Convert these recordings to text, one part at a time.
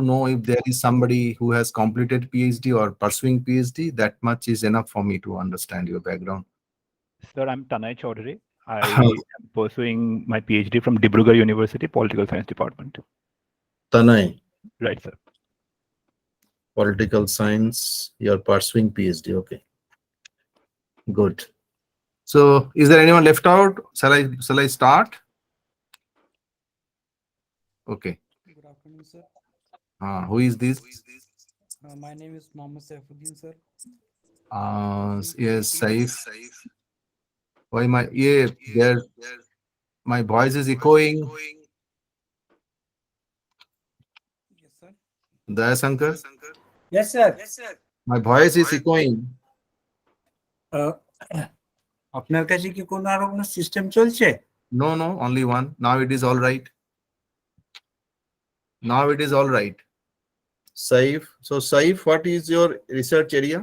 know if there is somebody who has completed PhD or pursuing PhD. That much is enough for me to understand your background. Sir, I'm Tanay Chaudhary. I am pursuing my PhD from Dibrugarh University, Political Science Department. Tanay, Right, sir. political science, you're pursuing PhD. Okay, good. So, is there anyone left out? Shall I start? Okay. Good afternoon, sir. Who is this? My name is Mohammed Saifuddin, sir. Yes, Saif. Why my yeah, there my voice is echoing. Yes, sir. Dayasankar, Yes, sir. my voice is echoing. Uh, আপনার কাছে কি কোনো আরো কোনো system চলছে? No, only one. Now it is all right. Now it is all right. Saif. So Saif, what is your research area?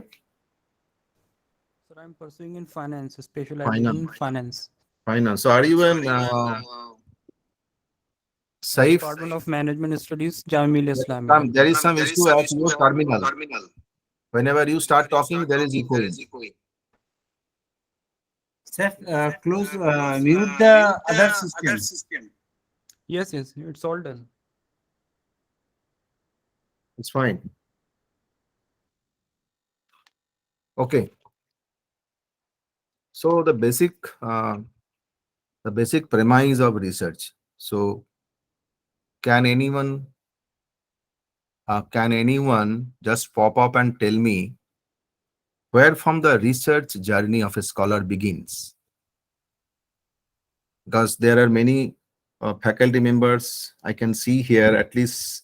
Sir, I'm pursuing in finance, specializing in finance. Finance. So are you an Saif? Department of Management Studies, Jamia Islamia. There is some issue at your terminal. Whenever you start talking, there is echoing. Sir, close, mute the other system. Yes, it's all done. It's fine. Okay. So the basic premise of research. So can anyone just pop up and tell me where from the research journey of a scholar begins? Because there are many faculty members. I can see here at least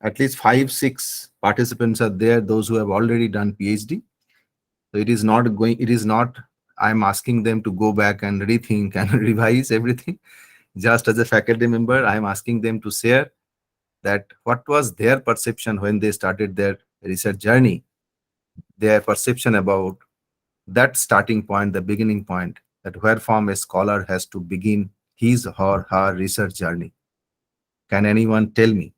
5-6 participants are there, those who have already done PhD. So it is not I'm asking them to go back and rethink and revise everything. Just as a faculty member, I'm asking them to share that what was their perception when they started their research journey, their perception about that starting point, the beginning point, that where from a scholar has to begin his or her research journey. Can anyone tell me?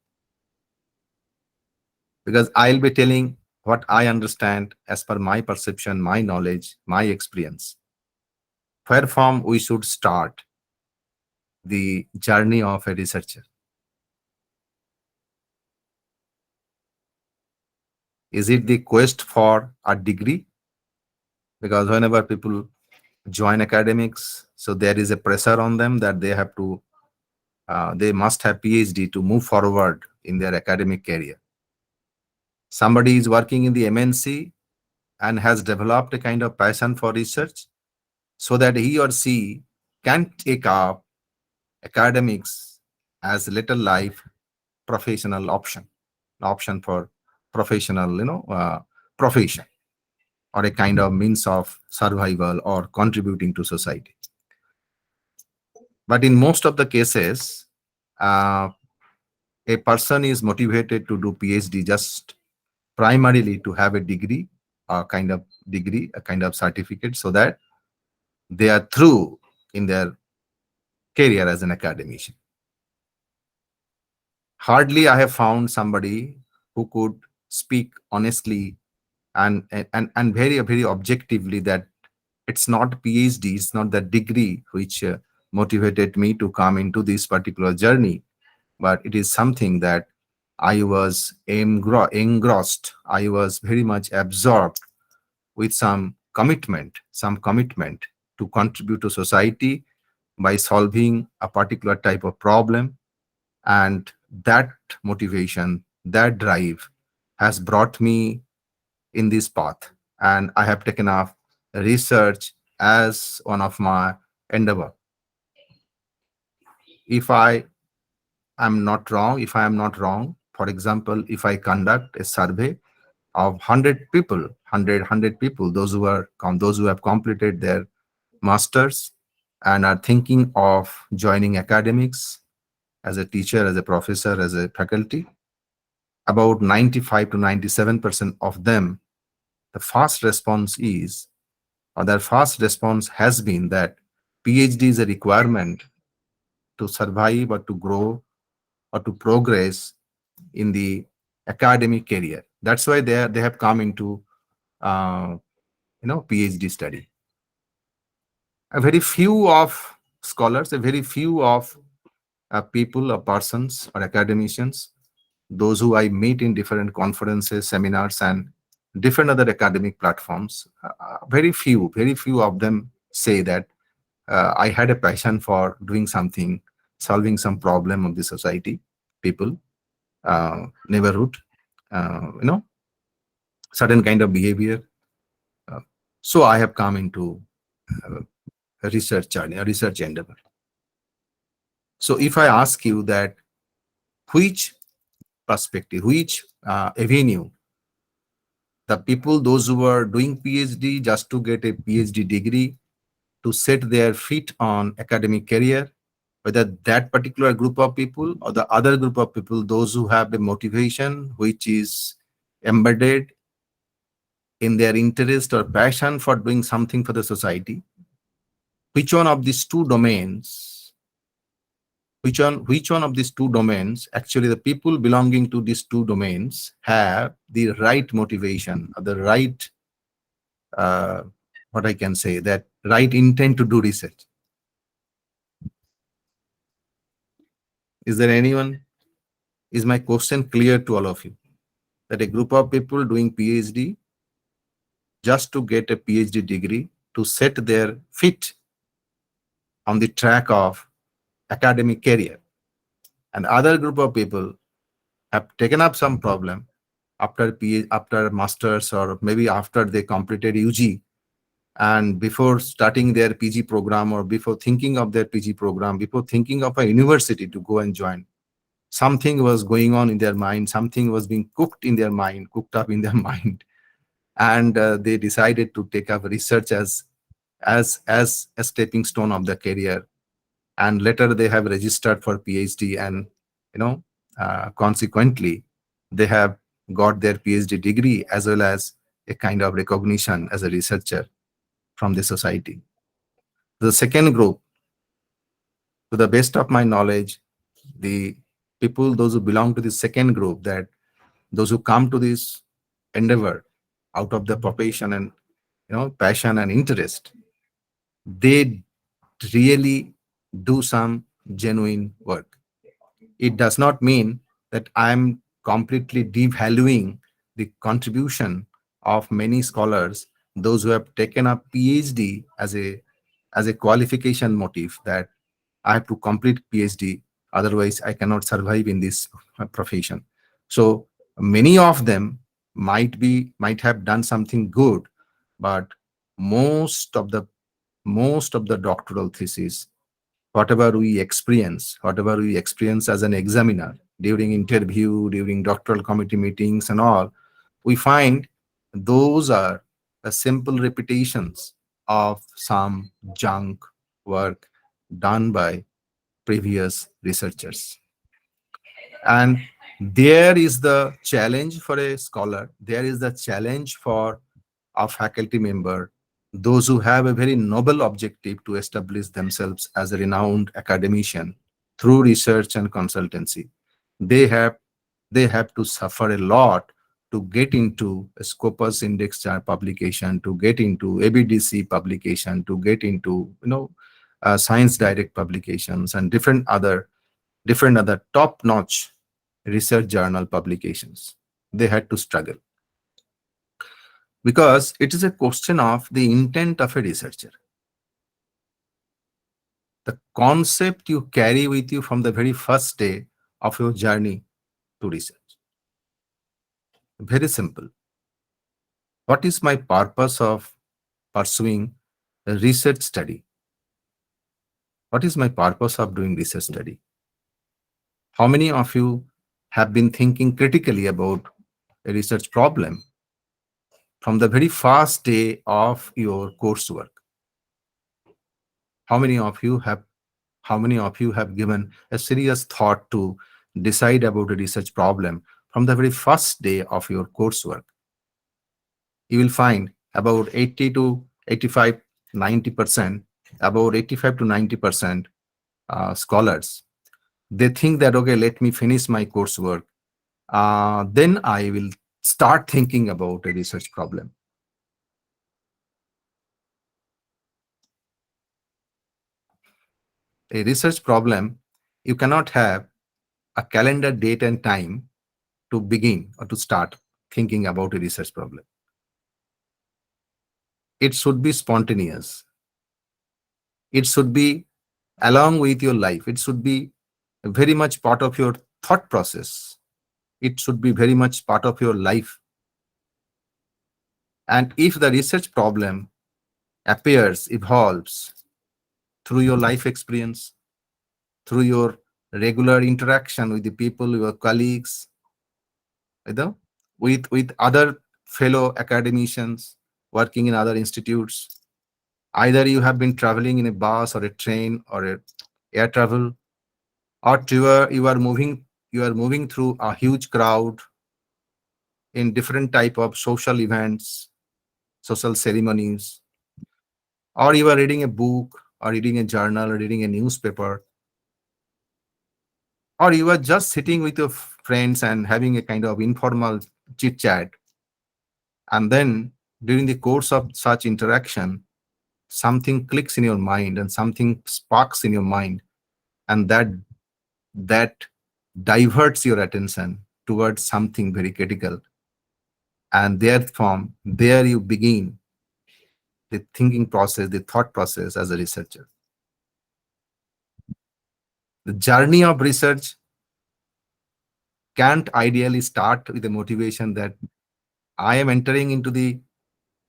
Because I'll be telling what I understand as per my perception, my knowledge, my experience. Where from we should start the journey of a researcher. Is it the quest for a degree? Because whenever people join academics, so there is a pressure on them that they must have PhD to move forward in their academic career. Somebody is working in the MNC and has developed a kind of passion for research so that he or she can take up academics as little life professional option for professional, profession, or a kind of means of survival or contributing to society. But in most of the cases, a person is motivated to do PhD just primarily to have a degree, a kind of certificate, so that they are through in their career as an academician. Hardly I have found somebody who could speak honestly and very objectively that it's not PhD, it's not the degree which motivated me to come into this particular journey, but it is something that I was engrossed, I was very much absorbed with some commitment to contribute to society by solving a particular type of problem. And that motivation, that drive has brought me in this path. And I have taken up research as one of my endeavor. If I am not wrong, for example, if I conduct a survey of 100 people, those who have completed their masters and are thinking of joining academics as a teacher, as a professor, as a faculty, about 95 to 97% of them, the first response has been that PhD is a requirement to survive or to grow or to progress in the academic career. That's why they have come into PhD study. A very few of scholars, a very few of people or persons or academicians, those who I meet in different conferences, seminars, and different other academic platforms, very few of them say that I had a passion for doing something, solving some problem of the society, people, neighborhood, certain kind of behavior. So I have come into a research journey, a research endeavor. So if I ask you that which perspective, which avenue, the people, those who are doing PhD just to get a PhD degree, to set their feet on academic career, whether that particular group of people or the other group of people, those who have a motivation which is embedded in their interest or passion for doing something for the society, which one of these two domains, which one of these two domains, actually the people belonging to these two domains have the right motivation or the right, what I can say, that right intent to do research. Is there anyone? Is my question clear to all of you? That a group of people doing PhD just to get a PhD degree, to set their feet on the track of academic career, and other group of people have taken up some problem after masters, or maybe after they completed UG, and before starting their PG program, or before thinking of their PG program, before thinking of a university to go and join, something was going on in their mind, something was being cooked up in their mind, and they decided to take up research as a stepping stone of their career. And later they have registered for PhD, and consequently they have got their PhD degree as well as a kind of recognition as a researcher from the society. The second group, to the best of my knowledge, the people, those who belong to the second group, that those who come to this endeavor out of the profession and passion and interest, they really do some genuine work. It does not mean that I'm completely devaluing the contribution of many scholars, those who have taken up PhD as a qualification motive, that I have to complete PhD, otherwise I cannot survive in this profession. So many of them might have done something good, but most of the doctoral thesis, whatever we experience as an examiner during interview, during doctoral committee meetings and all, we find those are simple repetitions of some junk work done by previous researchers. And there is the challenge for a scholar, there is the challenge for a faculty member, those who have a very noble objective to establish themselves as a renowned academician through research and consultancy. They have to suffer a lot to get into a Scopus Index chart publication, to get into ABDC publication, to get into Science Direct publications and different other top-notch research journal publications. They had to struggle, because it is a question of the intent of a researcher. The concept you carry with you from the very first day of your journey to research. Very simple. What is my purpose of pursuing a research study? What is my purpose of doing research study? How many of you have been thinking critically about a research problem from the very first day of your coursework? How many of you have given a serious thought to decide about a research problem from the very first day of your coursework? You will find about 80 to 85, 90%, about 85 to 90% scholars, they think that, okay, let me finish my coursework then I will start thinking about a research problem. A research problem, you cannot have a calendar date and time to begin or to start thinking about a research problem. It should be spontaneous. It should be along with your life. It should be very much part of your thought process. It should be very much part of your life. And if the research problem appears, evolves through your life experience, through your regular interaction with the people, your colleagues, you know, with other fellow academicians working in other institutes, either you have been traveling in a bus or a train or a air travel, or you are moving through a huge crowd in different type of social events, social ceremonies, or you are reading a book or reading a journal or reading a newspaper, or you are just sitting with your friends and having a kind of informal chit chat, and then during the course of such interaction something clicks in your mind and something sparks in your mind, and that diverts your attention towards something very critical, and there you begin the thinking process, the thought process as a researcher. The journey of research can't ideally start with the motivation that I am entering into the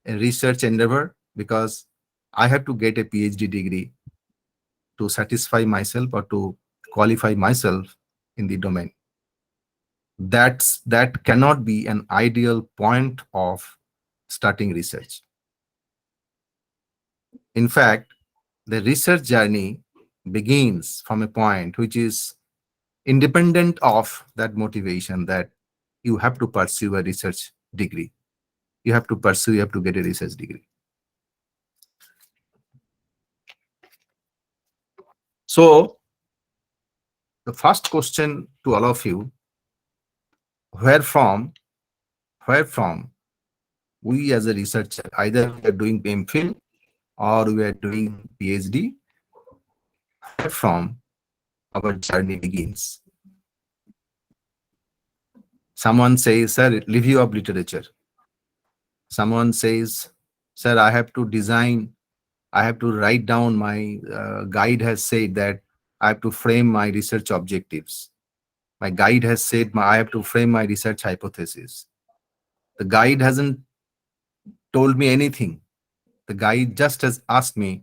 research endeavor because I have to get a PhD degree to satisfy myself or to qualify myself in the domain. That cannot be an ideal point of starting research. In fact, the research journey begins from a point which is independent of that motivation that you have to pursue a research degree. You have to get a research degree. So the first question to all of you, where from we as a researcher, either we are doing MPhil or we are doing PhD, where from our journey begins. Someone says, sir, review of literature. Someone says, sir, I have to write down my guide has said that I have to frame my research objectives. My guide has said I have to frame my research hypothesis. The guide hasn't told me anything. The guide just has asked me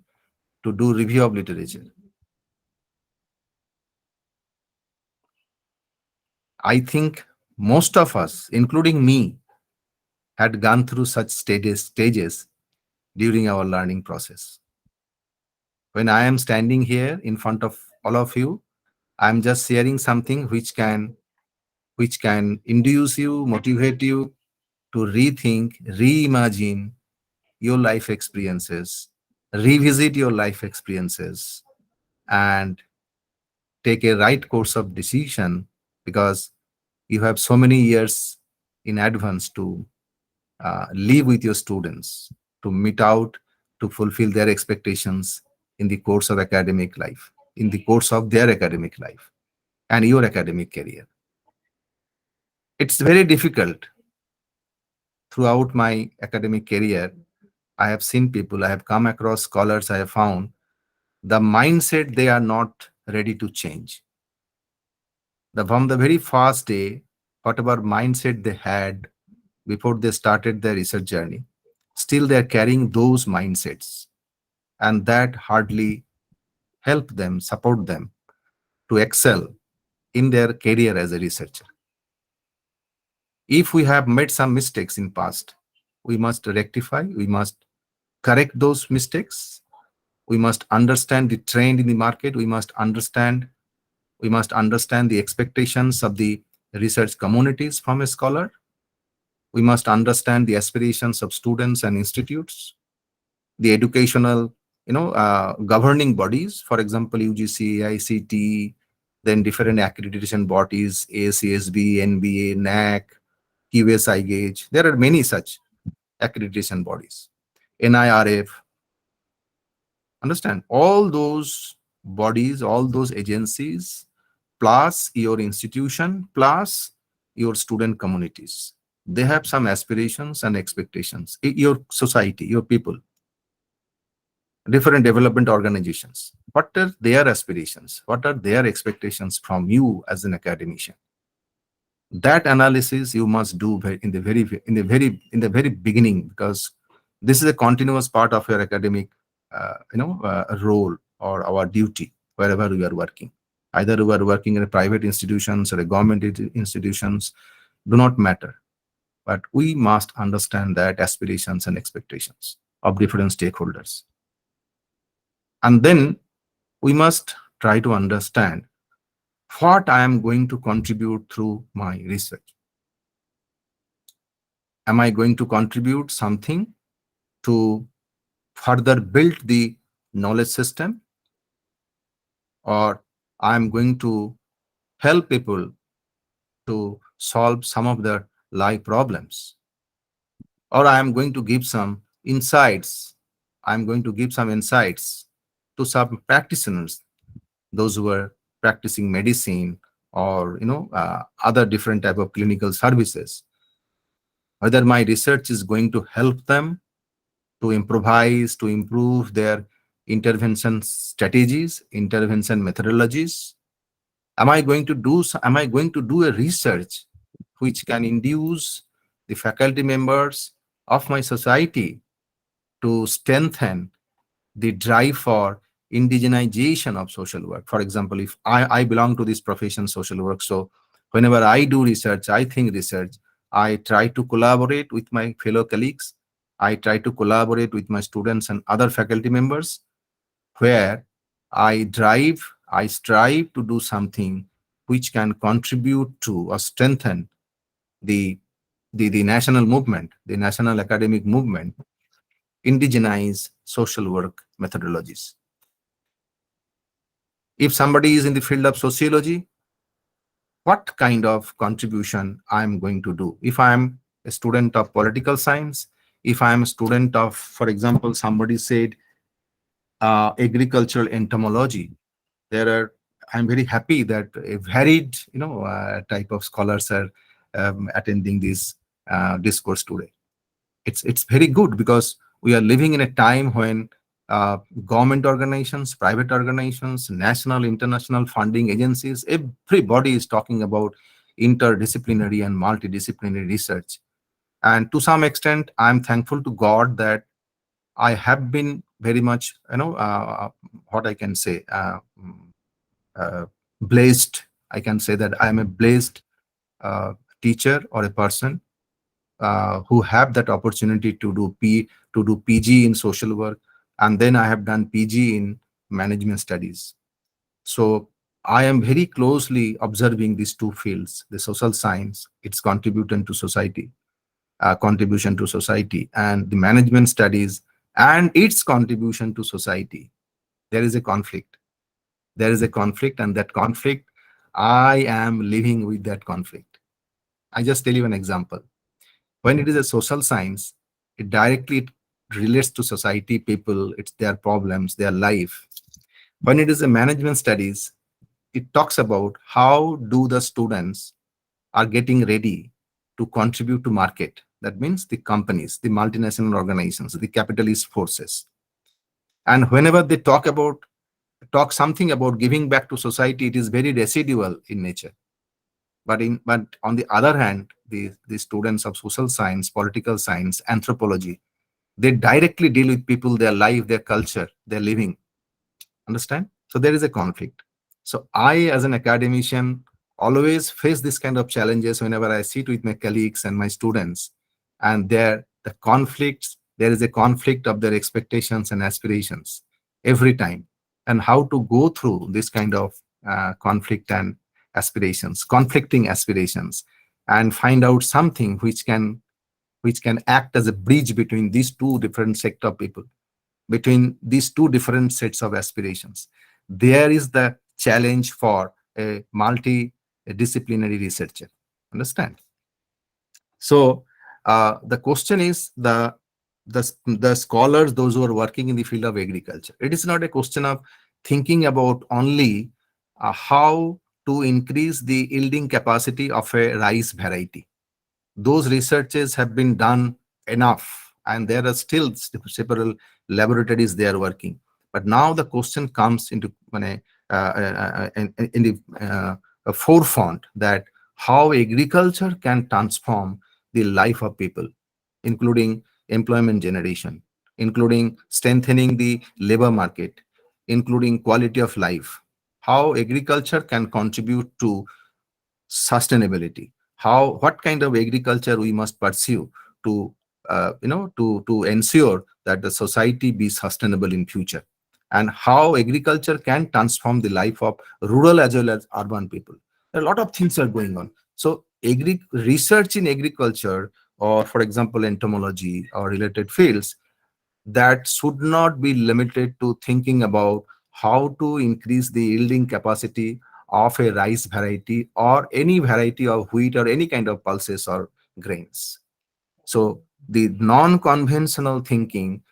to do review of literature. I think most of us, including me, had gone through such stages during our learning process. When I am standing here in front of all of you, I'm just sharing something which can induce you, motivate you to rethink, reimagine your life experiences, revisit your life experiences, and take a right course of decision, because you have so many years in advance to live with your students, to meet out, to fulfill their expectations in the course of academic life, in the course of their academic life and your academic career. It's very difficult. Throughout my academic career, I have seen people, I have come across scholars, I have found the mindset they are not ready to change. From the very first day, whatever mindset they had before they started their research journey, still they are carrying those mindsets, and that hardly help them, support them to excel in their career as a researcher. If we have made some mistakes in past, we must rectify, we must correct those mistakes. We must understand the trend in the market. We must understand the expectations of the research communities from a scholar. We must understand the aspirations of students and institutes, the educational, governing bodies, for example, UGC, ICT, then different accreditation bodies, ACSB, NBA, NAC, QSI gauge. There are many such accreditation bodies. NIRF. Understand? All those bodies, all those agencies, plus your institution, plus your student communities. They have some aspirations and expectations. Your society, your people, different development organizations. What are their aspirations? What are their expectations from you as an academician? That analysis you must do in the very beginning, because this is a continuous part of your academic role or our duty wherever we are working. Either we are working in a private institutions or a government institutions, do not matter. But we must understand that aspirations and expectations of different stakeholders. And then we must try to understand what I am going to contribute through my research. Am I going to contribute something to further build the knowledge system, or I am going to help people to solve some of their life problems, or I am going to give some insights. I'm going to give some insights to some practitioners, those who are practicing medicine or other different type of clinical services. Whether my research is going to help them to improvise, to improve their intervention strategies, intervention methodologies. Am I going to do a research which can induce the faculty members of my society to strengthen the drive for indigenization of social work? For example, if I belong to this profession, social work, so whenever I do research, I think research, I try to collaborate with my fellow colleagues. I try to collaborate with my students and other faculty members, where I strive to do something which can contribute to or strengthen the national movement, the national academic movement, indigenize social work methodologies. If somebody is in the field of sociology, what kind of contribution I'm going to do? If I'm a student of political science, if I'm a student of, for example, somebody said agricultural entomology, I'm very happy that a varied type of scholars are attending this discourse today. It's very good, because we are living in a time when government organizations, private organizations, national, international funding agencies, everybody is talking about interdisciplinary and multidisciplinary research. And to some extent, I'm thankful to God that I have been very much, what I can say, blessed. I can say that I'm a blessed teacher or a person who have that opportunity to do PG in social work, and then I have done PG in management studies. So I am very closely observing these two fields: the social science, its contribution to society, and the management studies and its contribution to society. There is a conflict. There is a conflict, and that conflict, I am living with that conflict. I just tell you an example. When it is a social science, it directly relates to society, people, it's their problems, their life. When it is a management studies, it talks about how do the students are getting ready to contribute to market. That means the companies, the multinational organizations, the capitalist forces. And whenever they talk something about giving back to society, it is very residual in nature. But on the other hand, the students of social science, political science, anthropology, they directly deal with people, their life, their culture, their living. Understand? So there is a conflict. So I, as an academician, always face this kind of challenges whenever I sit with my colleagues and my students, and there is a conflict of their expectations and aspirations every time, and how to go through this kind of conflict and conflicting aspirations, and find out something which can act as a bridge between these two different sect of people, between these two different sets of aspirations. There is the challenge for a multidisciplinary researcher. Understand? So the question is the scholars, those who are working in the field of agriculture. It is not a question of thinking about only how to increase the yielding capacity of a rice variety. Those researches have been done enough, and there are still several laboratories they are working. But now the question comes into in the forefront, that how agriculture can transform the life of people, including employment generation, including strengthening the labor market, including quality of life. How agriculture can contribute to sustainability, what kind of agriculture we must pursue to to ensure that the society be sustainable in future, and how agriculture can transform the life of rural as well as urban people. A lot of things are going on. So research in agriculture, or for example entomology or related fields, that should not be limited to thinking about how to increase the yielding capacity of a rice variety or any variety of wheat or any kind of pulses or grains. So the non-conventional thinking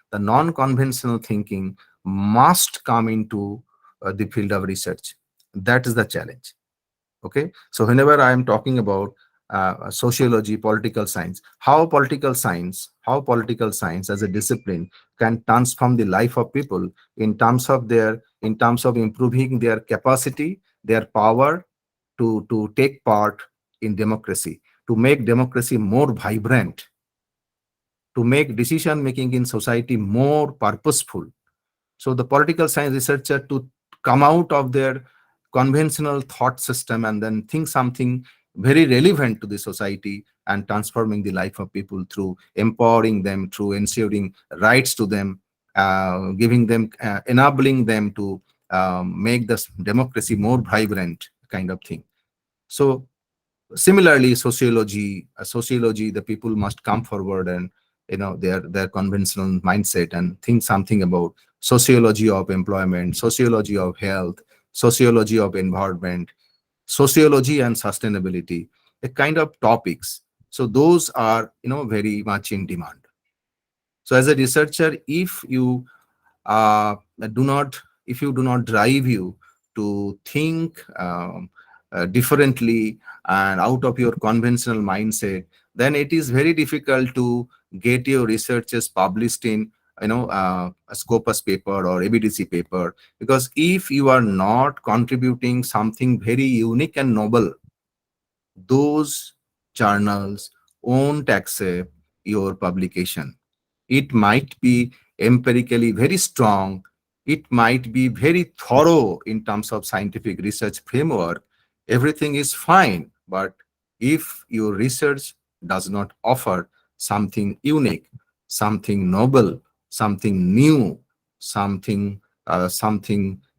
must come into the field of research. That is the challenge. Okay, so whenever I am talking about sociology, political science, how political science as a discipline can transform the life of people in terms of improving their capacity, their power to take part in democracy, to make democracy more vibrant, to make decision making in society more purposeful. So the political science researcher to come out of their conventional thought system and then think something very relevant to the society and transforming the life of people through empowering them, through ensuring rights to them, giving them, enabling them to make this democracy more vibrant kind of thing. So similarly, sociology, the people must come forward and their conventional mindset and think something about sociology of employment, sociology of health, sociology of environment, sociology and sustainability, a kind of topics. So those are very much in demand. So as a researcher, uh, do not if you do not drive you to think differently and out of your conventional mindset, then it is very difficult to get your researches published in a Scopus paper or ABDC paper, because if you are not contributing something very unique and novel, those journals won't accept your publication. It might be empirically very strong, it might be very thorough in terms of scientific research framework, everything is fine. But if your research does not offer something unique, something noble, something new, something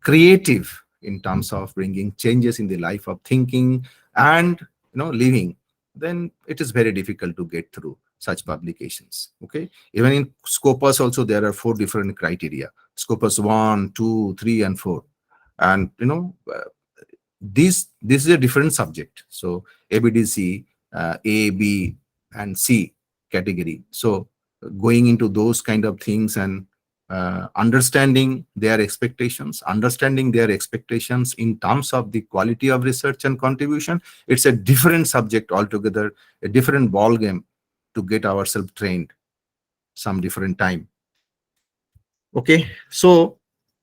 creative in terms of bringing changes in the life of thinking and living, then it is very difficult to get through such publications. Okay, even in Scopus also there are 4 different criteria: Scopus 1, 2, 3, and 4. And this is a different subject. So ABDC, A, B, and C category. So going into those kind of things and understanding their expectations in terms of the quality of research and contribution, it's a different subject altogether, a different ball game to get ourselves trained some different time. Okay, so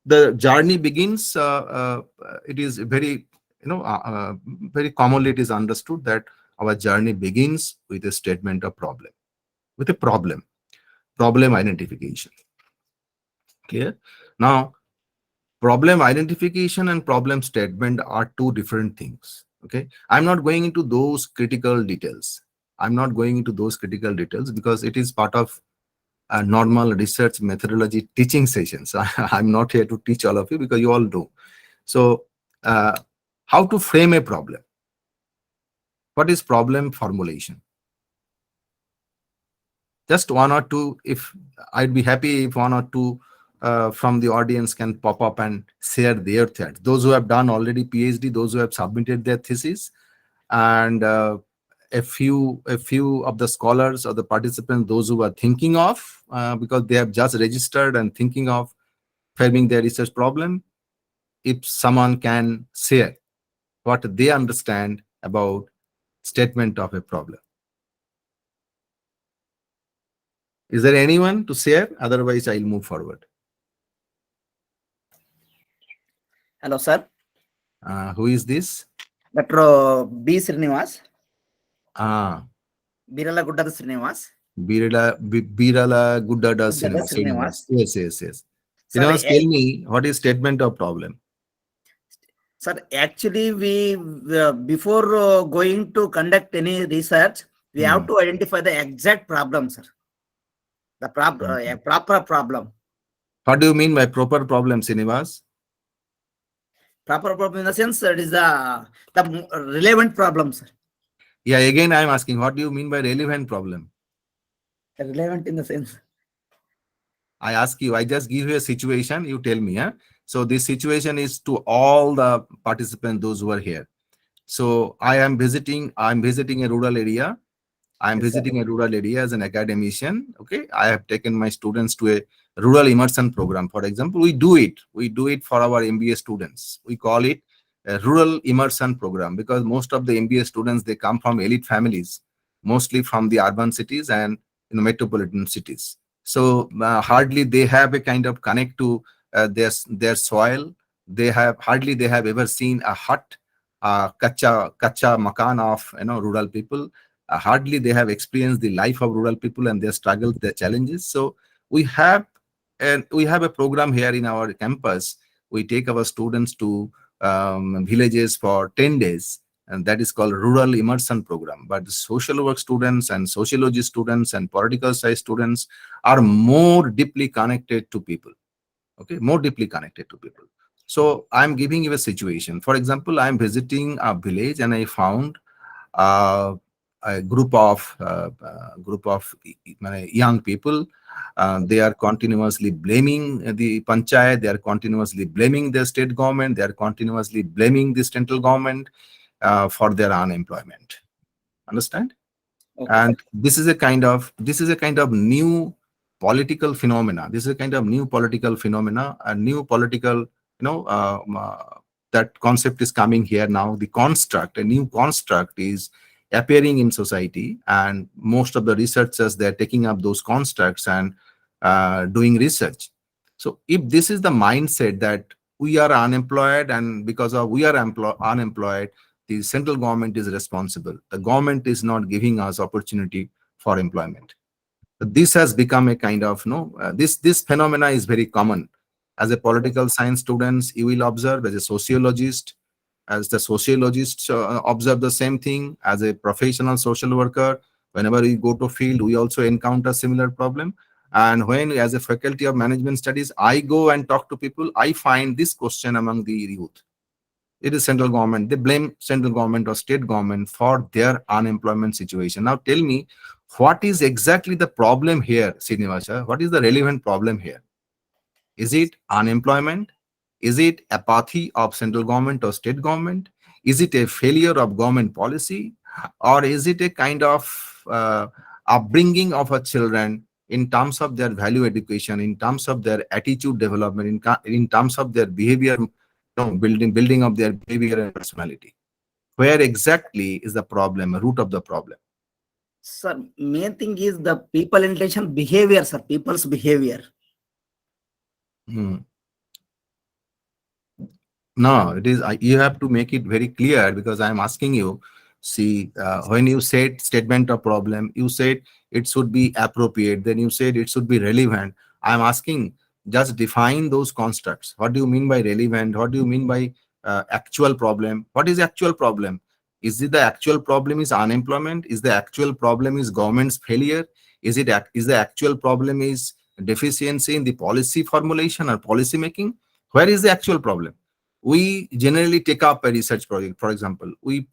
the journey begins. It is very, very commonly it is understood that our journey begins with a statement of problem, with a problem identification. Okay, now problem identification and problem statement are 2 different things. Okay, I'm not going into those critical details. Because it is part of normal research methodology teaching sessions. I'm not here to teach all of you because you all do. So how to frame a problem? What is problem formulation? Just 1 or 2, if I'd be happy if 1 or 2 from the audience can pop up and share their thoughts. Those who have done already PhD, those who have submitted their thesis, and a few of the scholars or the participants, those who are thinking of, because they have just registered and thinking of framing their research problem. If someone can share what they understand about statement of a problem. Is there anyone to share? Otherwise, I'll move forward. Hello, sir. Who is this? Dr. B. Srinivas. Ah, Birala Guddada Srinivas. Birala Guddada Guddada Srinivas. Srinivas. Yes, yes, yes. Sir, Srinivas, tell me, what is statement of problem? Sir, actually, we before going to conduct any research, we have to identify the exact problem, sir. The proper problem. What do you mean by proper problem, Srinivas? Proper problem in the sense that is the relevant problem, sir. Yeah, again, I'm asking, what do you mean by relevant problem? Relevant in the sense. I ask you, I just give you a situation, you tell me. Huh? So this situation is to all the participants, those who are here. So I'm visiting a rural area. I'm Yes, sir. visiting a rural area as an academician. Okay, I have taken my students to a rural immersion program. For example, we do it for our MBA students. We call it a rural immersion program because most of the MBA students, they come from elite families, mostly from the urban cities and metropolitan cities. So hardly they have a kind of connect to their soil. Hardly they have ever seen a hut, kacha makan of rural people. Hardly they have experienced the life of rural people and their struggles, their challenges. So we have a program here in our campus. We take our students to villages for 10 days, and that is called rural immersion program. But the social work students and sociology students and political science students are more deeply connected to people. Okay, more deeply connected to people. So I'm giving you a situation. For example, I'm visiting a village and I found a group of young people. They are continuously blaming the panchayat. They are continuously blaming the state government. They are continuously blaming the central government for their unemployment. Understand? Okay, And sir. this is a kind of new political phenomena. This is a kind of new political phenomena, a new political, that concept is coming here now. A new construct is appearing in society, and most of the researchers, they're taking up those constructs and doing research. So if this is the mindset that we are unemployed, and because of we are unemployed, the central government is responsible. The government is not giving us opportunity for employment. This has become a kind of this phenomena is very common. As a political science students, you will observe. As a sociologist, as the sociologists observe the same thing. As a professional social worker, whenever we go to field, we also encounter similar problem. And when, as a faculty of management studies, I go and talk to people, I find this question among the youth. It is central government. They blame central government or state government for their unemployment situation. Now tell me, what is exactly the problem here, Srinivasa? What is the relevant problem here? Is it unemployment? Is it apathy of central government or state government? Is it a failure of government policy? Or is it a kind of upbringing of our children in terms of their value education, in terms of their attitude development, in terms of their behavior, building of their behavior and personality? Where exactly is the problem, root of the problem? Sir, main thing is the people intention behavior, sir. People's behavior. Hmm. No, it is. You have to make it very clear because I'm asking you. See, when you said statement of problem, you said it should be appropriate. Then you said it should be relevant. I'm asking, just define those constructs. What do you mean by relevant? What do you mean by actual problem? What is actual problem? Is it the actual problem is unemployment? Is the actual problem is government's failure? Is the actual problem is deficiency in the policy formulation or policy making? Where is the actual problem? We generally take up a research project. For example, we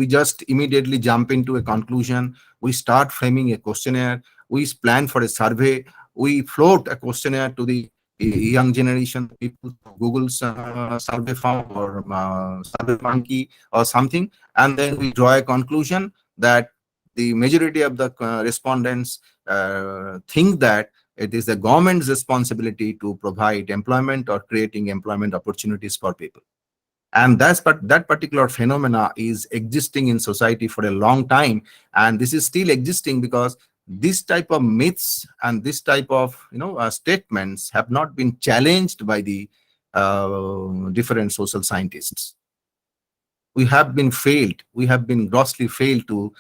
just immediately jump into a conclusion. We start framing a questionnaire. We plan for a survey. We float a questionnaire to the young generation people, Google's survey form or survey monkey or something, and then we draw a conclusion that the majority of the respondents think that it is the government's responsibility to provide employment or creating employment opportunities for people. And that particular phenomena is existing in society for a long time, and this is still existing because this type of myths and this type of statements have not been challenged by the different social scientists. We have been grossly failed to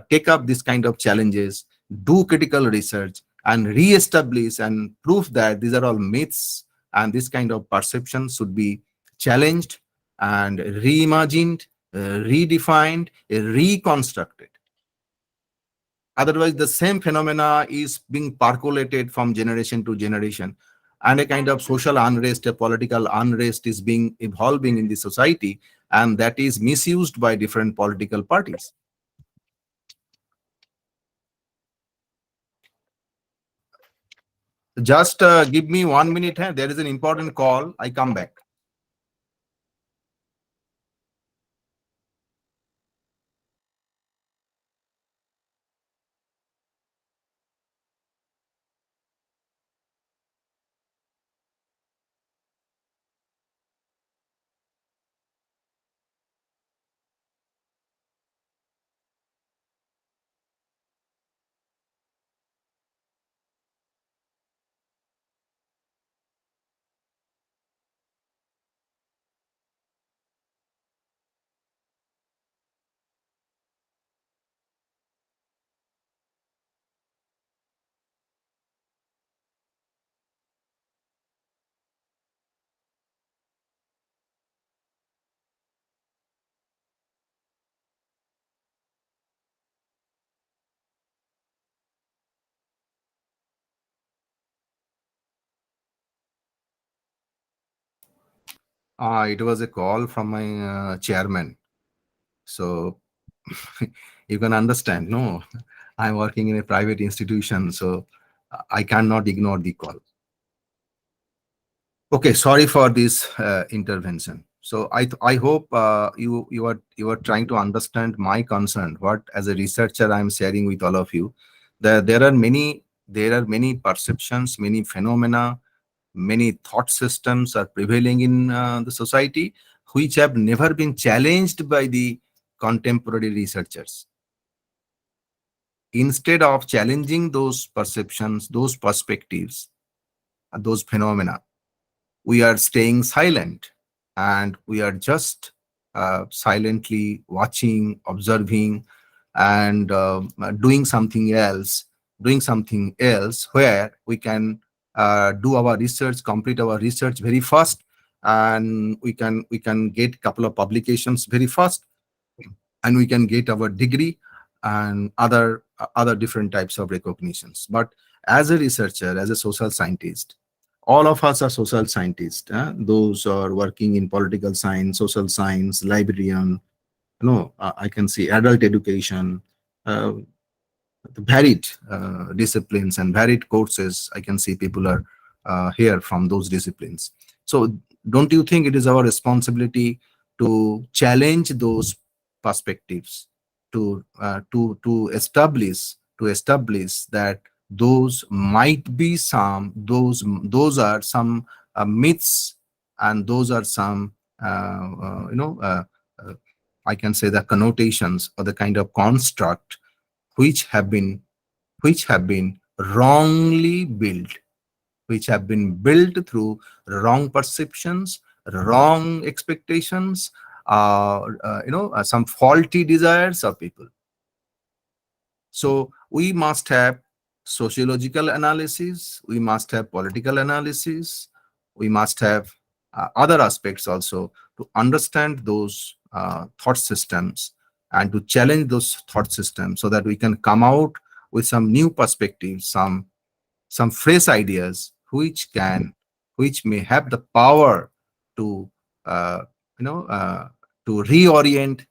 take up this kind of challenges, do critical research, and re-establish and prove that these are all myths, and this kind of perception should be challenged and reimagined, redefined, reconstructed. Otherwise, the same phenomena is being percolated from generation to generation, and a kind of social unrest, a political unrest is being evolving in the society, and that is misused by different political parties. Just give me 1 minute. There is an important call. I come back. It was a call from my chairman. So you can understand, no, I'm working in a private institution, so I cannot ignore the call. Okay, sorry for this intervention. So I hope you are trying to understand my concern. What as a researcher I'm sharing with all of you, that there are many perceptions, many phenomena, many thought systems are prevailing in the society, which have never been challenged by the contemporary researchers. Instead of challenging those perceptions, those perspectives, those phenomena, we are staying silent, and we are just silently watching, observing, and doing something else where we can do our research, complete our research very fast, and we can get couple of publications very fast, and we can get our degree and other different types of recognitions. But as a researcher, as a social scientist, all of us are social scientists. Those are working in political science, social science, librarian, I can see adult education, uh, varied disciplines and varied courses. I can see people are here from those disciplines. So don't you think it is our responsibility to challenge those perspectives, to establish that those might be those are some myths, and those are some uh, I can say the connotations or the kind of construct which have been wrongly built, which have been built through wrong perceptions, wrong expectations, some faulty desires of people. So we must have sociological analysis, we must have political analysis, we must have other aspects also to understand those thought systems and to challenge those thought systems, so that we can come out with some new perspectives, some fresh ideas which may have the power to uh, you know uh, to reorient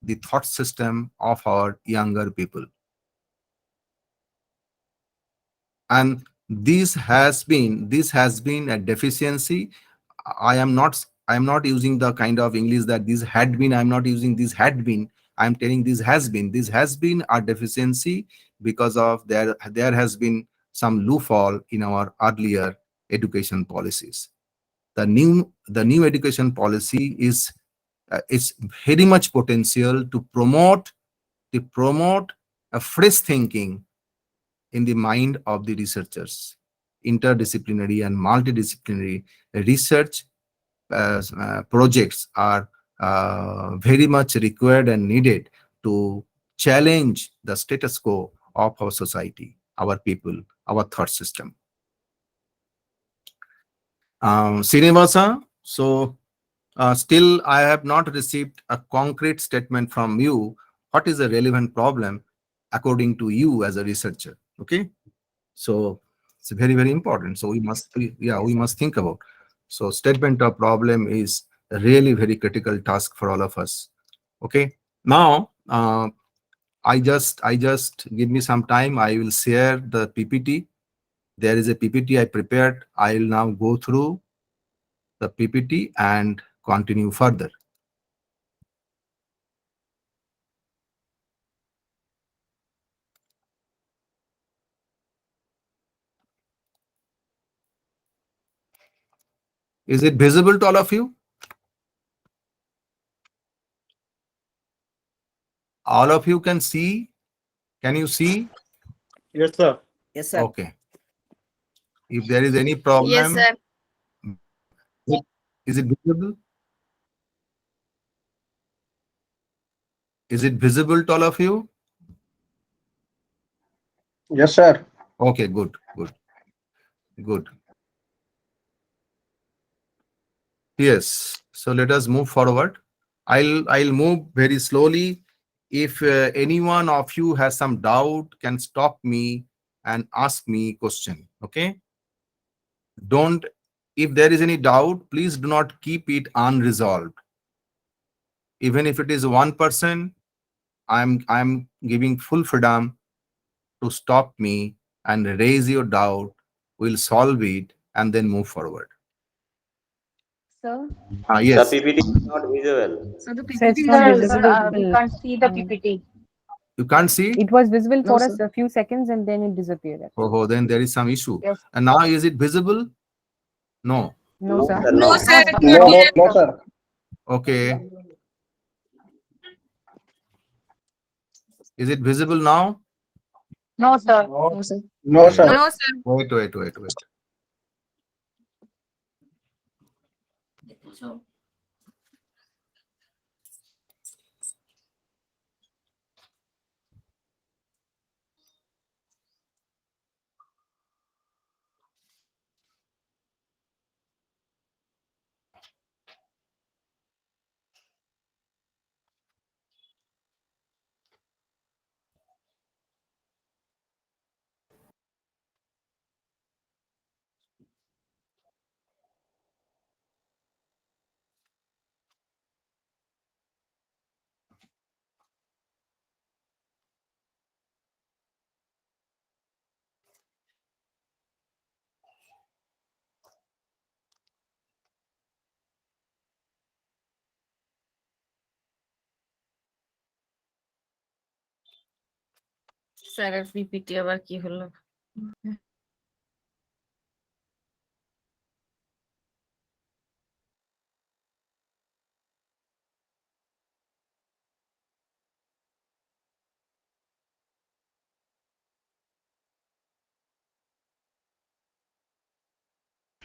the thought system of our younger people. And this has been a deficiency. I am not using the kind of English that this had been. I'm not using this had been. I'm telling this has been a deficiency because of there has been some loophole in our earlier education policies. The new education policy is very much potential to promote a fresh thinking in the mind of the researchers. Interdisciplinary and multidisciplinary research projects are very much required and needed to challenge the status quo of our society, our people, our thought system. Srinivasa, so still I have not received a concrete statement from you. What is a relevant problem according to you as a researcher? Okay, so it's very, very important. So we must think about. So statement of problem is a really very critical task for all of us. Okay, now I just give me some time. I will share the PPT. There is a PPT I prepared. I will now go through the PPT and continue further. Is it visible to all of you? All of you can see? Can you see? Yes, sir. Yes, sir. Okay. If there is any problem, Yes, sir. is it visible? Is it visible to all of you? Yes, sir. Okay, good, good, good. Yes. So let us move forward. I'll move very slowly. If any one of you has some doubt, can stop me and ask me question. Okay. Don't. If there is any doubt, please do not keep it unresolved. Even if it is 1%, I'm giving full freedom to stop me and raise your doubt. We'll solve it and then move forward. Sir, The Yes. PPT is not visible. so the So it's PPT, not sir, visible. we can't see the PPT. You can't see? It was visible No, for us sir. a few seconds and then it disappeared. Oh, then there is some issue. Yes. And now is it visible? No. No, No, sir. sir, No, no. sir. No, sir. Okay. Is it visible now? No, sir. No, sir. No, Okay. sir. No, sir. Wait. Sir PPT আবার কি হলো?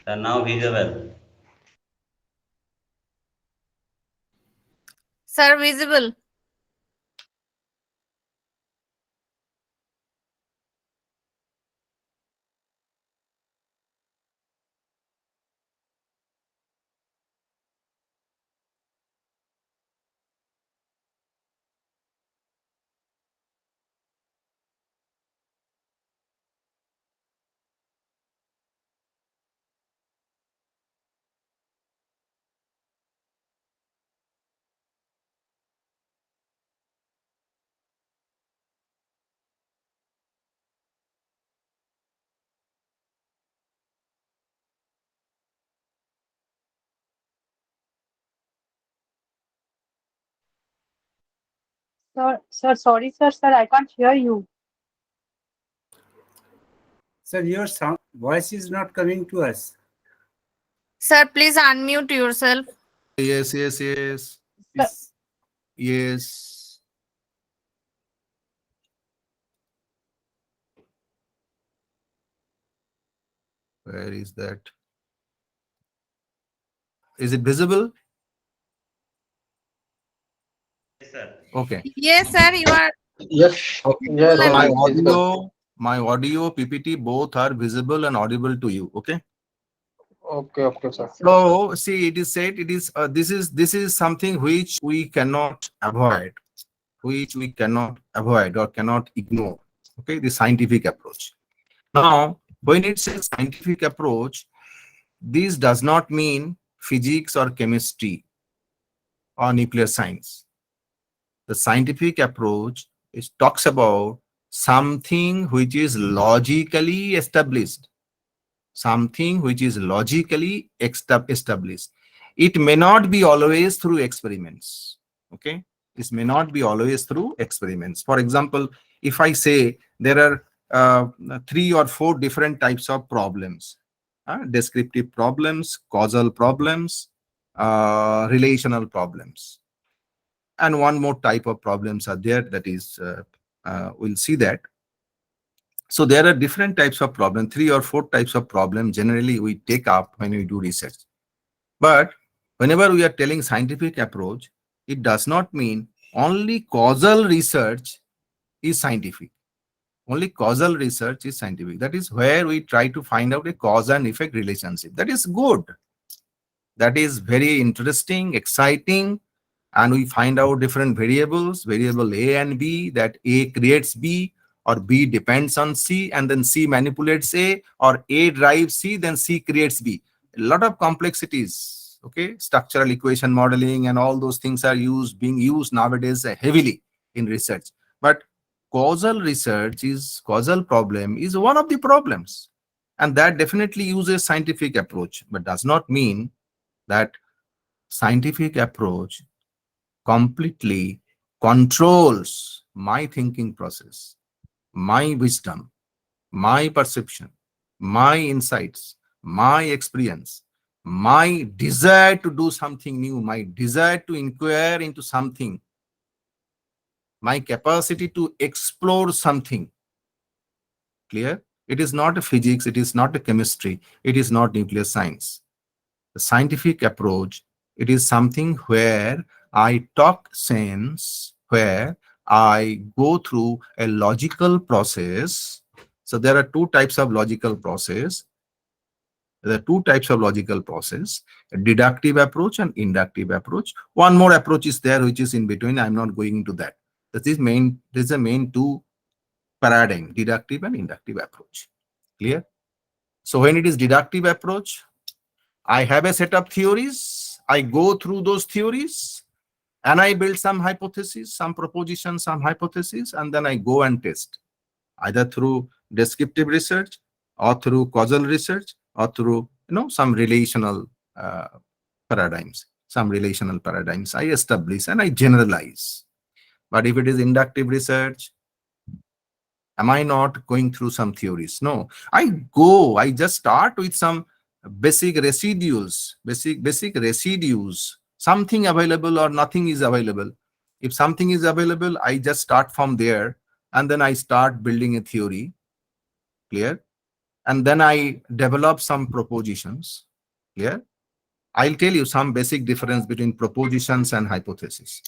Sir, now visible. Sir visible. Sorry, sir, I can't hear you. Sir, your sound, voice is not coming to us. Sir, please unmute yourself. Yes. It's, Yes. Where is that? Is it visible? Yes, sir. Okay. Yes, sir, you are Yes, visible yes, So and my it's visible. audio, PPT, both are visible and audible to you. Okay. Okay, okay, sir. So see, it is said it is this is something which we cannot avoid, or cannot ignore. Okay, the scientific approach. Now, when it says scientific approach, this does not mean physics or chemistry or nuclear science. The scientific approach is talks about something which is logically established, something which is logically established. It may not be always through experiments. Okay, this may not be always through experiments. For example, if I say there are 3 or 4 different types of problems: descriptive problems, causal problems, relational problems, and one more type of problems are there, that is we'll see that. So there are different types of problem, 3 or 4 types of problem generally we take up when we do research. But whenever we are telling scientific approach, it does not mean only causal research is scientific. Only causal research is scientific. That is where we try to find out a cause and effect relationship. That is good. That is very interesting, exciting, and we find out different variables, variable A and B, that A creates B, or B depends on C, and then C manipulates A, or A drives C, then C creates B. A lot of complexities. Okay, structural equation modeling and all those things are being used nowadays heavily in research. But causal problem is one of the problems, and that definitely uses scientific approach, but does not mean that scientific approach completely controls my thinking process, my wisdom, my perception, my insights, my experience, my desire to do something new, my desire to inquire into something, my capacity to explore something. Clear? It is not a physics, it is not a chemistry, it is not nuclear science. The scientific approach, it is something where I talk sense, where I go through a logical process. So there are 2 types of logical process. There are 2 types of logical process: a deductive approach and inductive approach. One more approach is there which is in between. I'm not going into that. This is the main 2 paradigm, deductive and inductive approach. Clear? So when it is deductive approach, I have a set of theories, I go through those theories, and I build some hypothesis, some proposition, some hypothesis, and then I go and test, either through descriptive research, or through causal research, or through some relational paradigms. Some relational paradigms I establish and I generalize. But if it is inductive research, am I not going through some theories? No, I just start with some basic residues, basic residues, something available or nothing is available. If something is available, I just start from there, and then I start building a theory. Clear? And then I develop some propositions. Clear? I'll tell you some basic difference between propositions and hypothesis.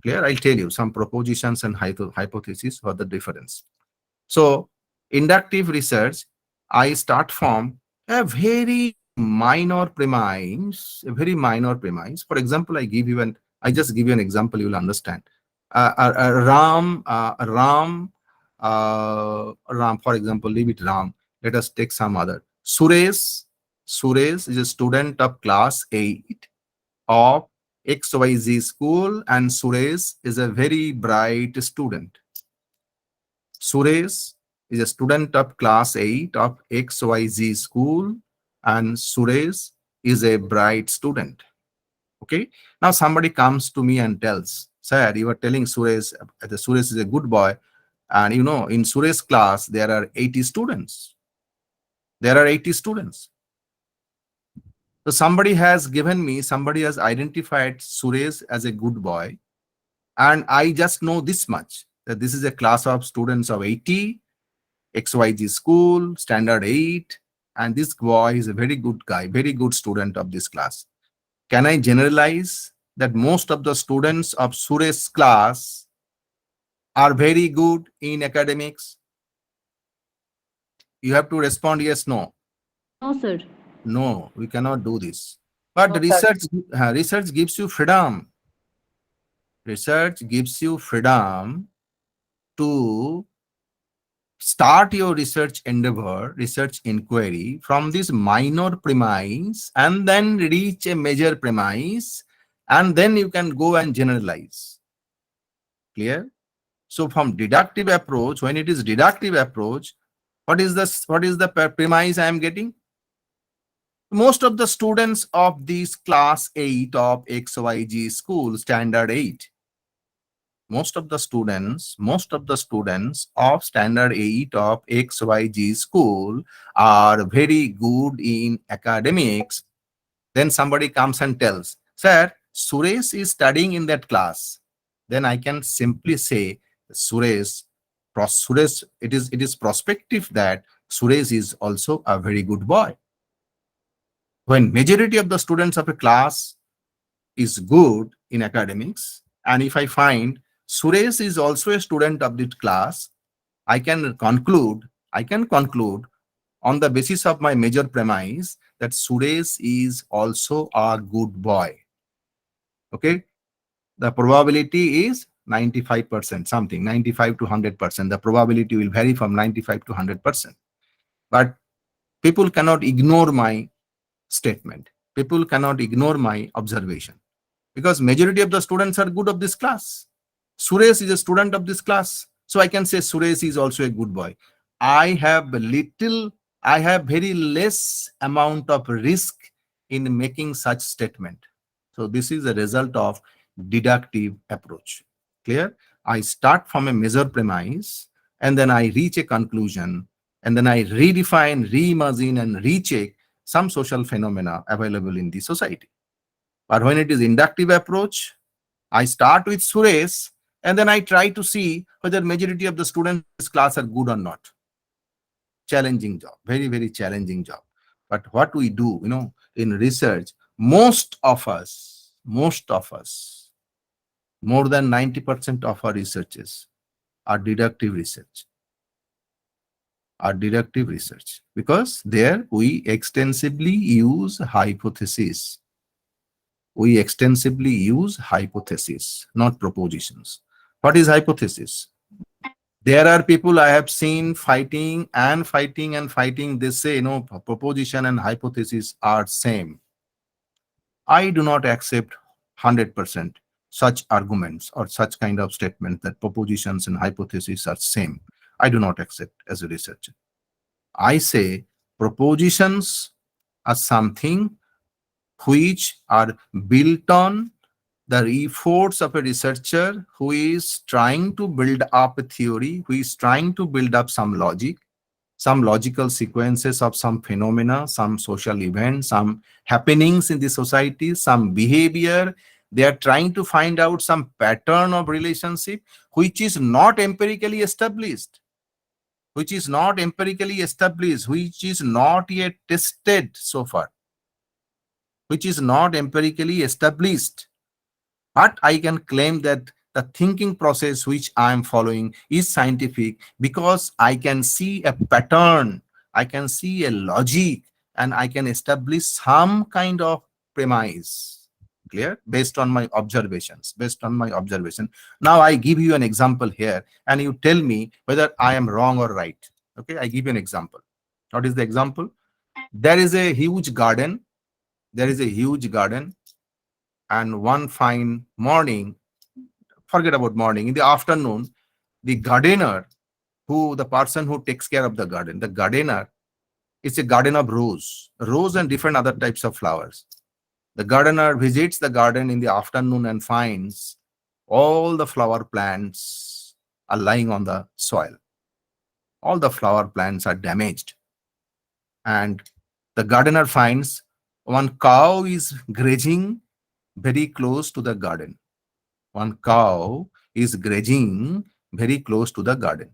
Clear? I'll tell you some propositions and hypothesis, what the difference. So inductive research, I start from a very minor premise, For example, I just give you an example, you will understand. Ram, for example, leave it Ram. Let us take some other. Suresh is a student of class 8 of XYZ school, and Suresh is a very bright student. Suresh is a student of class 8 of XYZ school, and Suresh is a bright student. Okay. Now somebody comes to me and tells, Sir, you were telling Suresh, the Suresh is a good boy. And you know, in Suresh's class, there are 80 students. There are 80 students. So somebody has identified Suresh as a good boy. And I just know this much, that this is a class of students of 80, XYZ school, standard 8. And this boy is a very good guy, very good student of this class. Can I generalize that most of the students of Suresh's class are very good in academics? You have to respond yes, no. No, sir. No, we cannot do this. But No, sir. research gives you freedom. Research gives you freedom to start your research endeavor, research inquiry from this minor premise and then reach a major premise, and then you can go and generalize. Clear? So from deductive approach, when it is deductive approach, what is the premise I am getting? Most of the students of this class 8 of XYG school, standard 8, most of the students of standard 8 of XYG school are very good in academics. Then somebody comes and tells, sir, Suresh is studying in that class. Then I can simply say, Suresh, it is prospective that Suresh is also a very good boy. When majority of the students of a class is good in academics, and if I find Suresh is also a student of that class, I can conclude on the basis of my major premise that Suresh is also a good boy. Okay? The probability is 95%, something, 95 to 100%. The probability will vary from 95 to 100%. But people cannot ignore my statement. People cannot ignore my observation, because majority of the students are good of this class. Suresh is a student of this class, so I can say Suresh is also a good boy. I have very less amount of risk in making such statement. So this is a result of deductive approach. Clear? I start from a major premise, and then I reach a conclusion, and then I redefine, reimagine, and recheck some social phenomena available in the society. But when it is inductive approach, I start with Suresh, and then I try to see whether majority of the students in this class are good or not. Challenging job, very, very challenging job. But what we do, in research, most of us, more than 90% of our researches are deductive research. Because there we extensively use hypotheses. Not propositions. What is hypothesis? There are people I have seen fighting. They say, proposition and hypothesis are same. I do not accept 100% such arguments or such kind of statement that propositions and hypotheses are same. I do not accept as a researcher. I say propositions are something which are built on the efforts of a researcher who is trying to build up a theory, who is trying to build up some logic, some logical sequences of some phenomena, some social events, some happenings in the society, some behavior. They are trying to find out some pattern of relationship which is not empirically established, which is not yet tested so far, which is not empirically established. But I can claim that the thinking process which I am following is scientific because I can see a pattern, I can see a logic, and I can establish some kind of premise. Clear? Based on my observations. Now I give you an example here, and you tell me whether I am wrong or right. Okay, I give you an example. What is the example? There is a huge garden. And one fine morning, forget about morning, in the afternoon, the gardener, the person who takes care of the gardener, it's a garden of rose and different other types of flowers. The gardener visits the garden in the afternoon and finds all the flower plants are lying on the soil. All the flower plants are damaged. And the gardener finds one cow is grazing very close to the garden. One cow is grazing very close to the garden.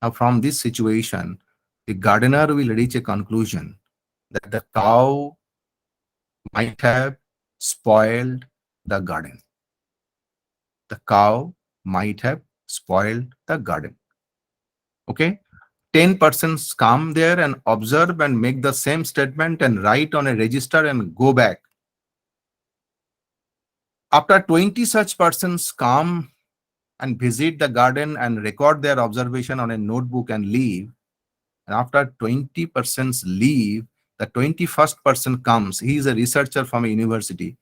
Now, from this situation, the gardener will reach a conclusion that the cow might have spoiled the garden. The cow might have spoiled the garden. Okay? 10 persons come there and observe and make the same statement and write on a register and go back. After 20 such persons come and visit the garden and record their observation on a notebook and leave, and after 20 persons leave, the 21st person comes. He is a researcher from a university,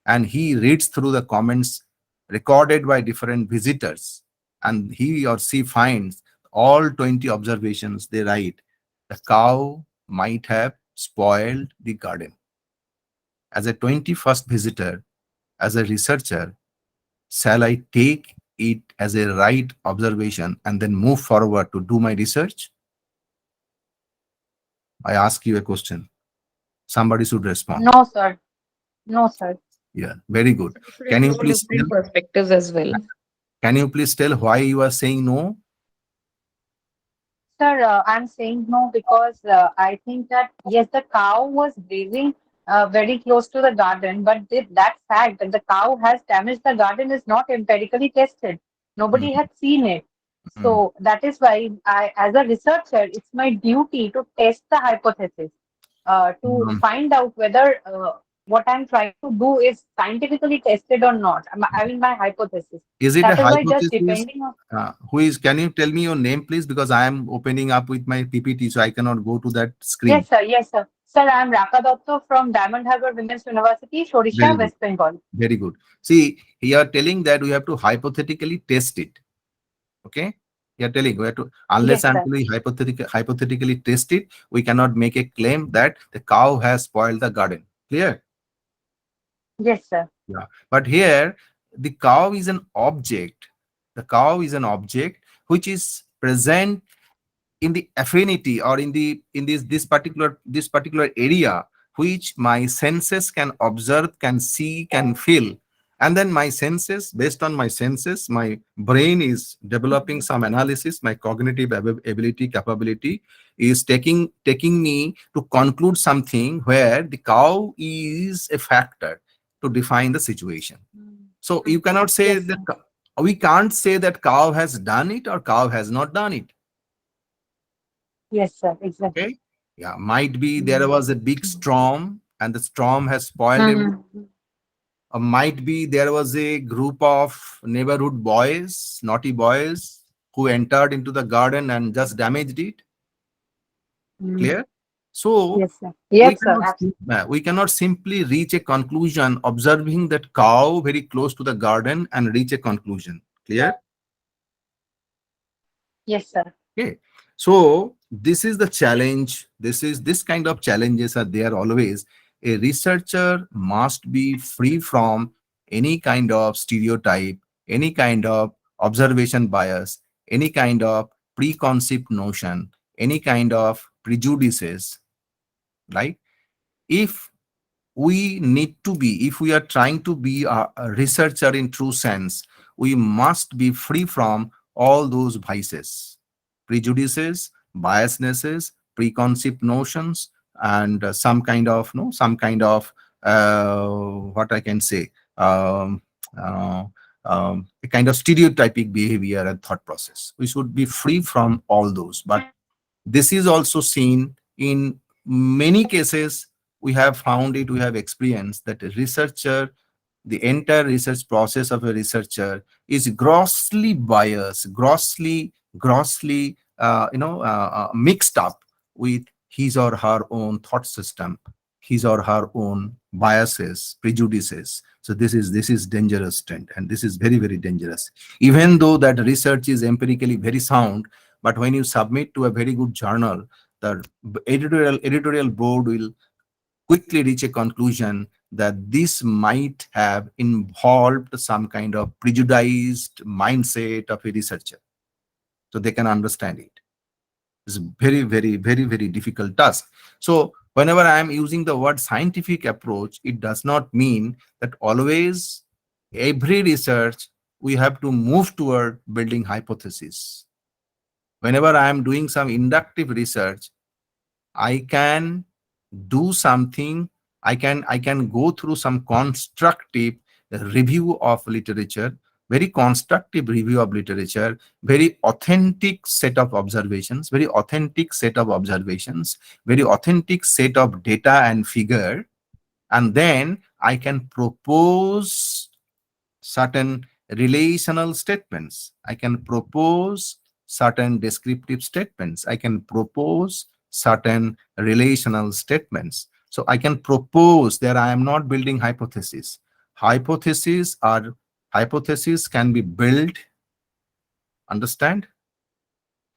and he reads through the comments recorded by different visitors, and he or she finds all 20 observations. They write, the cow might have spoiled the garden. As a 21st visitor, as a researcher, shall I take it as a right observation and then move forward to do my research? I ask you a question. Somebody should respond. No, sir. No, sir. Yeah, very good. Can you please tell, perspectives as well? can you please tell why you are saying no? Sir, I'm saying no because I think that, yes, the cow was grazing very close to the garden, but that fact that the cow has damaged the garden is not empirically tested. Nobody had seen it. So that is why I, as a researcher, it's my duty to test the hypothesis, to find out whether what I'm trying to do is scientifically tested or not. I mean, my hypothesis. Is it That a is why just hypothesis? depending on. Who is? Can you tell me your name, please? Because I am opening up with my PPT, so I cannot go to that screen. Yes, sir. Yes, sir. Sir, I'm Raka Dotto from Diamond Harbour Women's University, Very Odisha, good. West Bengal. Very good. See, you are telling that we have to hypothetically test it. Okay? You are telling we have to, unless Yes, sir. until we hypothetically test it, we cannot make a claim that the cow has spoiled the garden. Clear? Yes, sir. Yeah. But here, the cow is an object. The cow is an object which is present in the affinity or in this particular area which my senses can observe, can see, can feel. And then my senses, based on my senses, my brain is developing some analysis, my cognitive ability, capability is taking me to conclude something where the cow is a factor to define the situation. So you cannot say Yes, that sir. we can't say that cow has done it or cow has not done it. Yes, sir. Exactly. Okay. Yeah, might be there was a big storm and the storm has spoiled everything. Mhm. Or might be there was a group of neighborhood boys, naughty boys, who entered into the garden and just damaged it. Mhm. Clear? So Yes, sir. Yes, sir. Absolutely. we cannot simply reach a conclusion observing that cow very close to the garden and reach a conclusion. Clear? Yes, sir. Okay. So this is the challenge. This kind of challenges are there always. A researcher must be free from any kind of stereotype, any kind of observation bias, any kind of preconceived notion, any kind of prejudices, right? If if we are trying to be a researcher in true sense, we must be free from all those vices, prejudices, biasnesses, preconceived notions, and some kind of what I can say, uh, a kind of stereotypic behavior and thought process. We should be free from all those. But this is also seen in many cases. We have found it, we have experienced that a researcher, the entire research process of a researcher is grossly biased, grossly mixed up with his or her own thought system, his or her own biases, prejudices. So this is dangerous trend, and this is very, very dangerous. Even though that research is empirically very sound, but when you submit to a very good journal, the editorial board will quickly reach a conclusion that this might have involved some kind of prejudiced mindset of a researcher, so they can understand it. It's a very, very, very, very difficult task. So whenever I am using the word scientific approach, it does not mean that always every research we have to move toward building hypothesis. Whenever I am doing some inductive research, I can do something. I can go through some constructive review of literature, very constructive review of literature, very authentic set of observations, very authentic set of observations, very authentic set of data and figure, and then I can propose certain relational statements. I can propose certain descriptive statements. I can propose certain relational statements. So I can propose that I am not building hypotheses. Hypotheses can be built. Understand?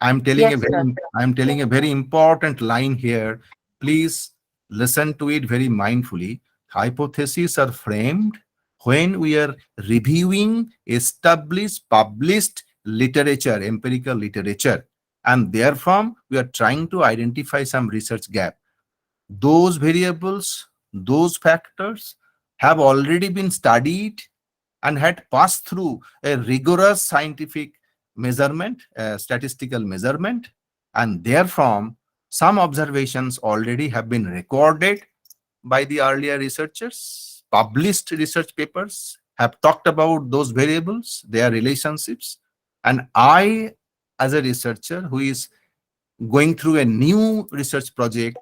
I'm telling Yes, sir. I'm telling a very important line here. Please listen to it very mindfully. Hypotheses are framed when we are reviewing established, published literature, empirical literature, and therefrom we are trying to identify some research gap. Those variables, those factors have already been studied and had passed through a rigorous scientific measurement, statistical measurement, and therefrom some observations already have been recorded by the earlier researchers. Published research papers have talked about those variables, their relationships, and I, as a researcher who is going through a new research project,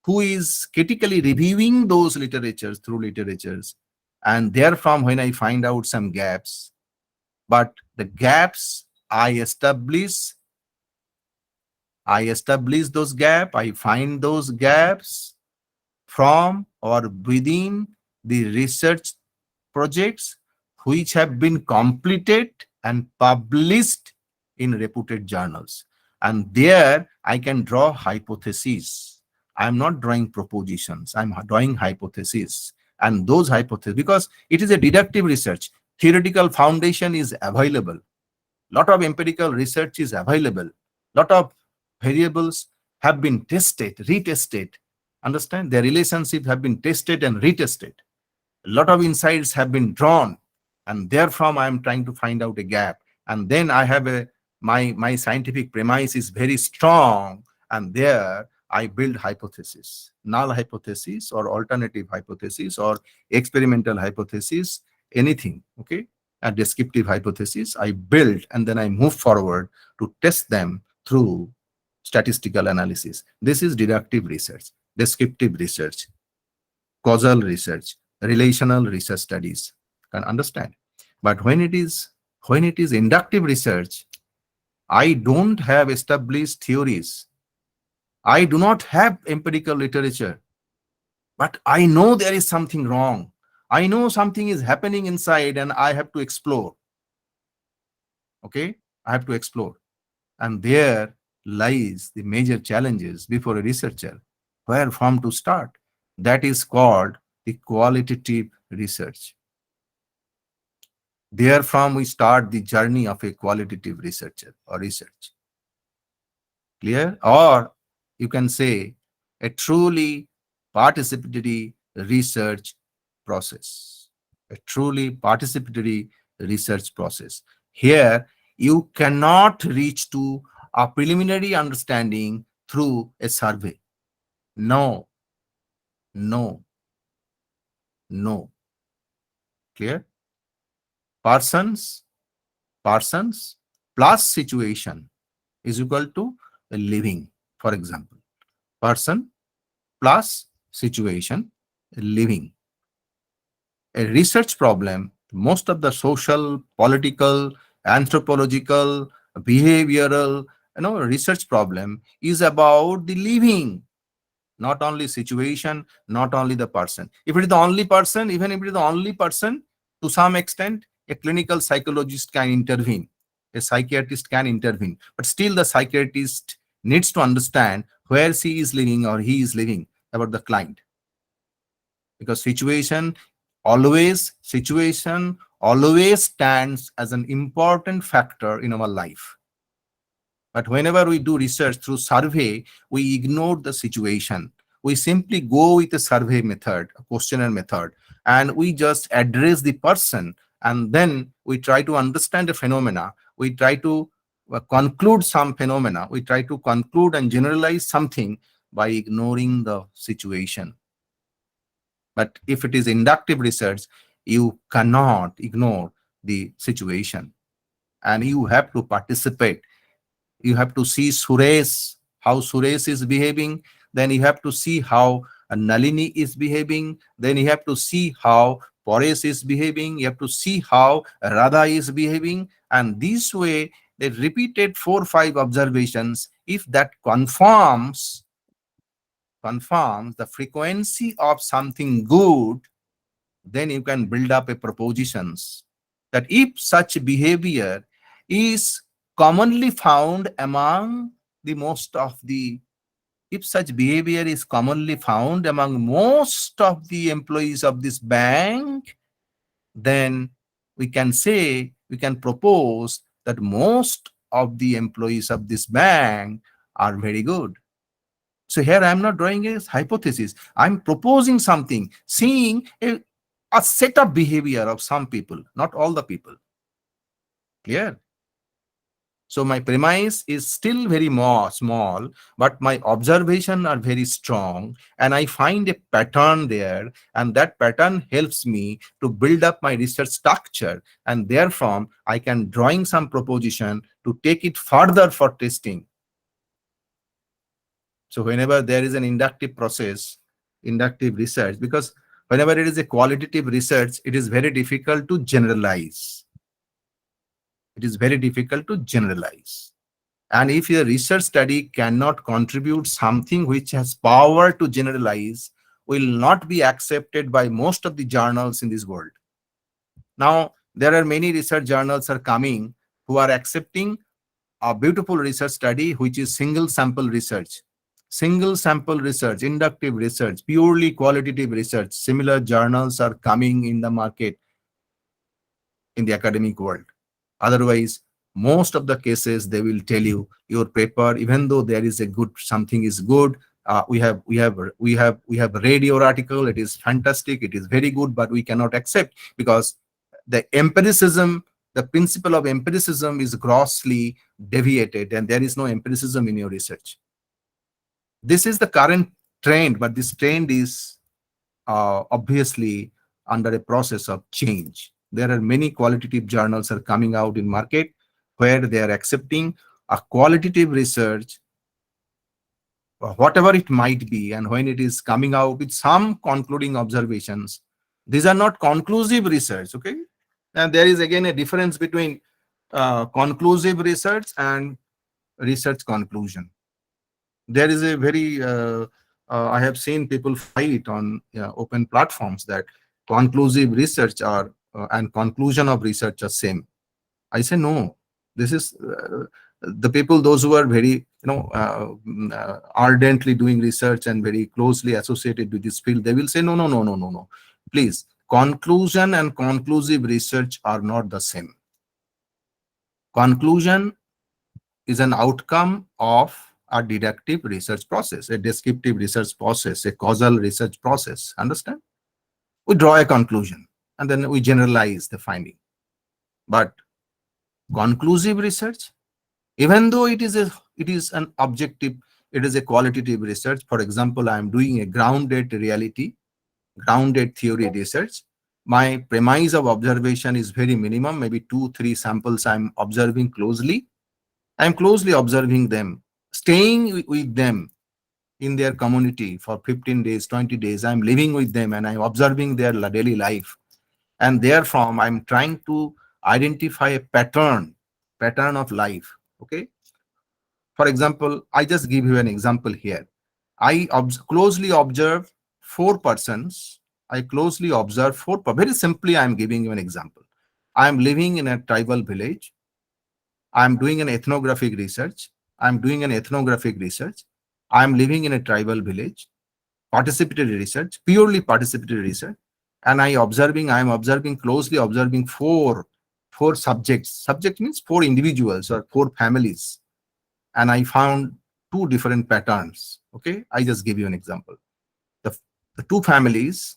who is critically reviewing those literatures through literatures, and therefrom when I find out some gaps, but the gaps I establish those gaps, I find those gaps from or within the research projects which have been completed and published in reputed journals. And there I can draw hypotheses. I'm not drawing propositions, I'm drawing hypotheses. And those hypotheses, because it is a deductive research, theoretical foundation is available. Lot of empirical research is available. Lot of variables have been tested, retested. Understand? Their relationships have been tested and retested. A lot of insights have been drawn, and therefrom I am trying to find out a gap. And then I have my scientific premise is very strong, and there I build hypothesis, null hypothesis or alternative hypothesis or experimental hypothesis, anything, okay? A descriptive hypothesis I build, and then I move forward to test them through statistical analysis. This is deductive research, descriptive research, causal research, relational research studies. Can understand? But when it is inductive research, I don't have established theories. I do not have empirical literature, but I know there is something wrong. I know something is happening inside and I have to explore. Okay? I have to explore. And there lies the major challenges before a researcher. Where from to start? That is called the qualitative research. Therefrom, we start the journey of a qualitative researcher or research. Clear? Or you can say a truly participatory research process. A truly participatory research process. Here, you cannot reach to a preliminary understanding through a survey. No, no, no. Clear? Persons plus situation is equal to living. For example, person plus situation, living. A research problem, most of the social, political, anthropological, behavioral, research problem is about the living, not only situation, not only the person. If it is the only person, even if it is the only person, to some extent, a clinical psychologist can intervene, a psychiatrist can intervene, but still the psychiatrist needs to understand where she is living or he is living about the client. because situation always stands as an important factor in our life. But whenever we do research through survey, we ignore the situation. We simply go with a survey method, a questionnaire method, and we just address the person, and then we try to understand the phenomena. We try to conclude some phenomena. We try to conclude and generalize something by ignoring the situation. But if it is inductive research, you cannot ignore the situation, and you have to participate. You have to see Suresh, how Suresh is behaving. Then you have to see how Nalini is behaving. Then you have to see how Paresh is behaving. You have to see how Radha is behaving. And this way, they repeated 4 or 5 observations. If that confirms the frequency of something good, then you can build up a propositions that if such behavior is commonly found among the most of the if such behavior is commonly found among most of the employees of this bank, then we can propose that most of the employees of this bank are very good. So here I am not drawing a hypothesis. I'm proposing something, seeing a set of behavior of some people, not all the people. Clear? So my premise is still very small, but my observation are very strong, and I find a pattern there, and that pattern helps me to build up my research structure, and therefrom I can drawing some proposition to take it further for testing. So whenever there is an inductive process, inductive research, because whenever it is a qualitative research, it is very difficult to generalize. It is very difficult to generalize. And if your research study cannot contribute something which has power to generalize, will not be accepted by most of the journals in this world. Now, there are many research journals are coming who are accepting a beautiful research study, which is single sample research. Single sample research, inductive research, purely qualitative research. Similar journals are coming in the market in the academic world. Otherwise, most of the cases they will tell you your paper, even though there is a good something is good, we have read your article, it is fantastic, it is very good, but we cannot accept because the empiricism, the principle of empiricism is grossly deviated, and there is no empiricism in your research. This is the current trend, but this trend is obviously under a process of change. There are many qualitative journals are coming out in market where they are accepting a qualitative research, whatever it might be, and when it is coming out with some concluding observations, these are not conclusive research, okay? And there is again a difference between conclusive research and research conclusion. There is a very I have seen people fight on open platforms that conclusive research are and conclusion of research are same. I say no. This is the people, those who are very ardently doing research and very closely associated with this field, they will say no. Please, conclusion and conclusive research are not the same. Conclusion is an outcome of a deductive research process, a descriptive research process, a causal research process. Understand? We draw a conclusion and then we generalize the finding. But conclusive research, even though it is an objective, it is a qualitative research. For example, I am doing a grounded reality, grounded theory research. My premise of observation is very minimum, maybe 2-3 samples I'm observing closely. I'm closely observing them, staying with them in their community for 15 days, 20 days. I'm living with them and I'm observing their daily life. And therefrom, I'm trying to identify a pattern of life. Okay. For example, I just give you an example here. I closely observe 4 persons. I closely observe 4. Very simply, I'm giving you an example. I'm living in a tribal village. I'm doing an ethnographic research. I'm living in a tribal village. participatory research, purely participatory research, and I am observing closely, observing four subjects. Subject means four individuals or four families, and I found two different patterns. Okay, I just give you an example. The two families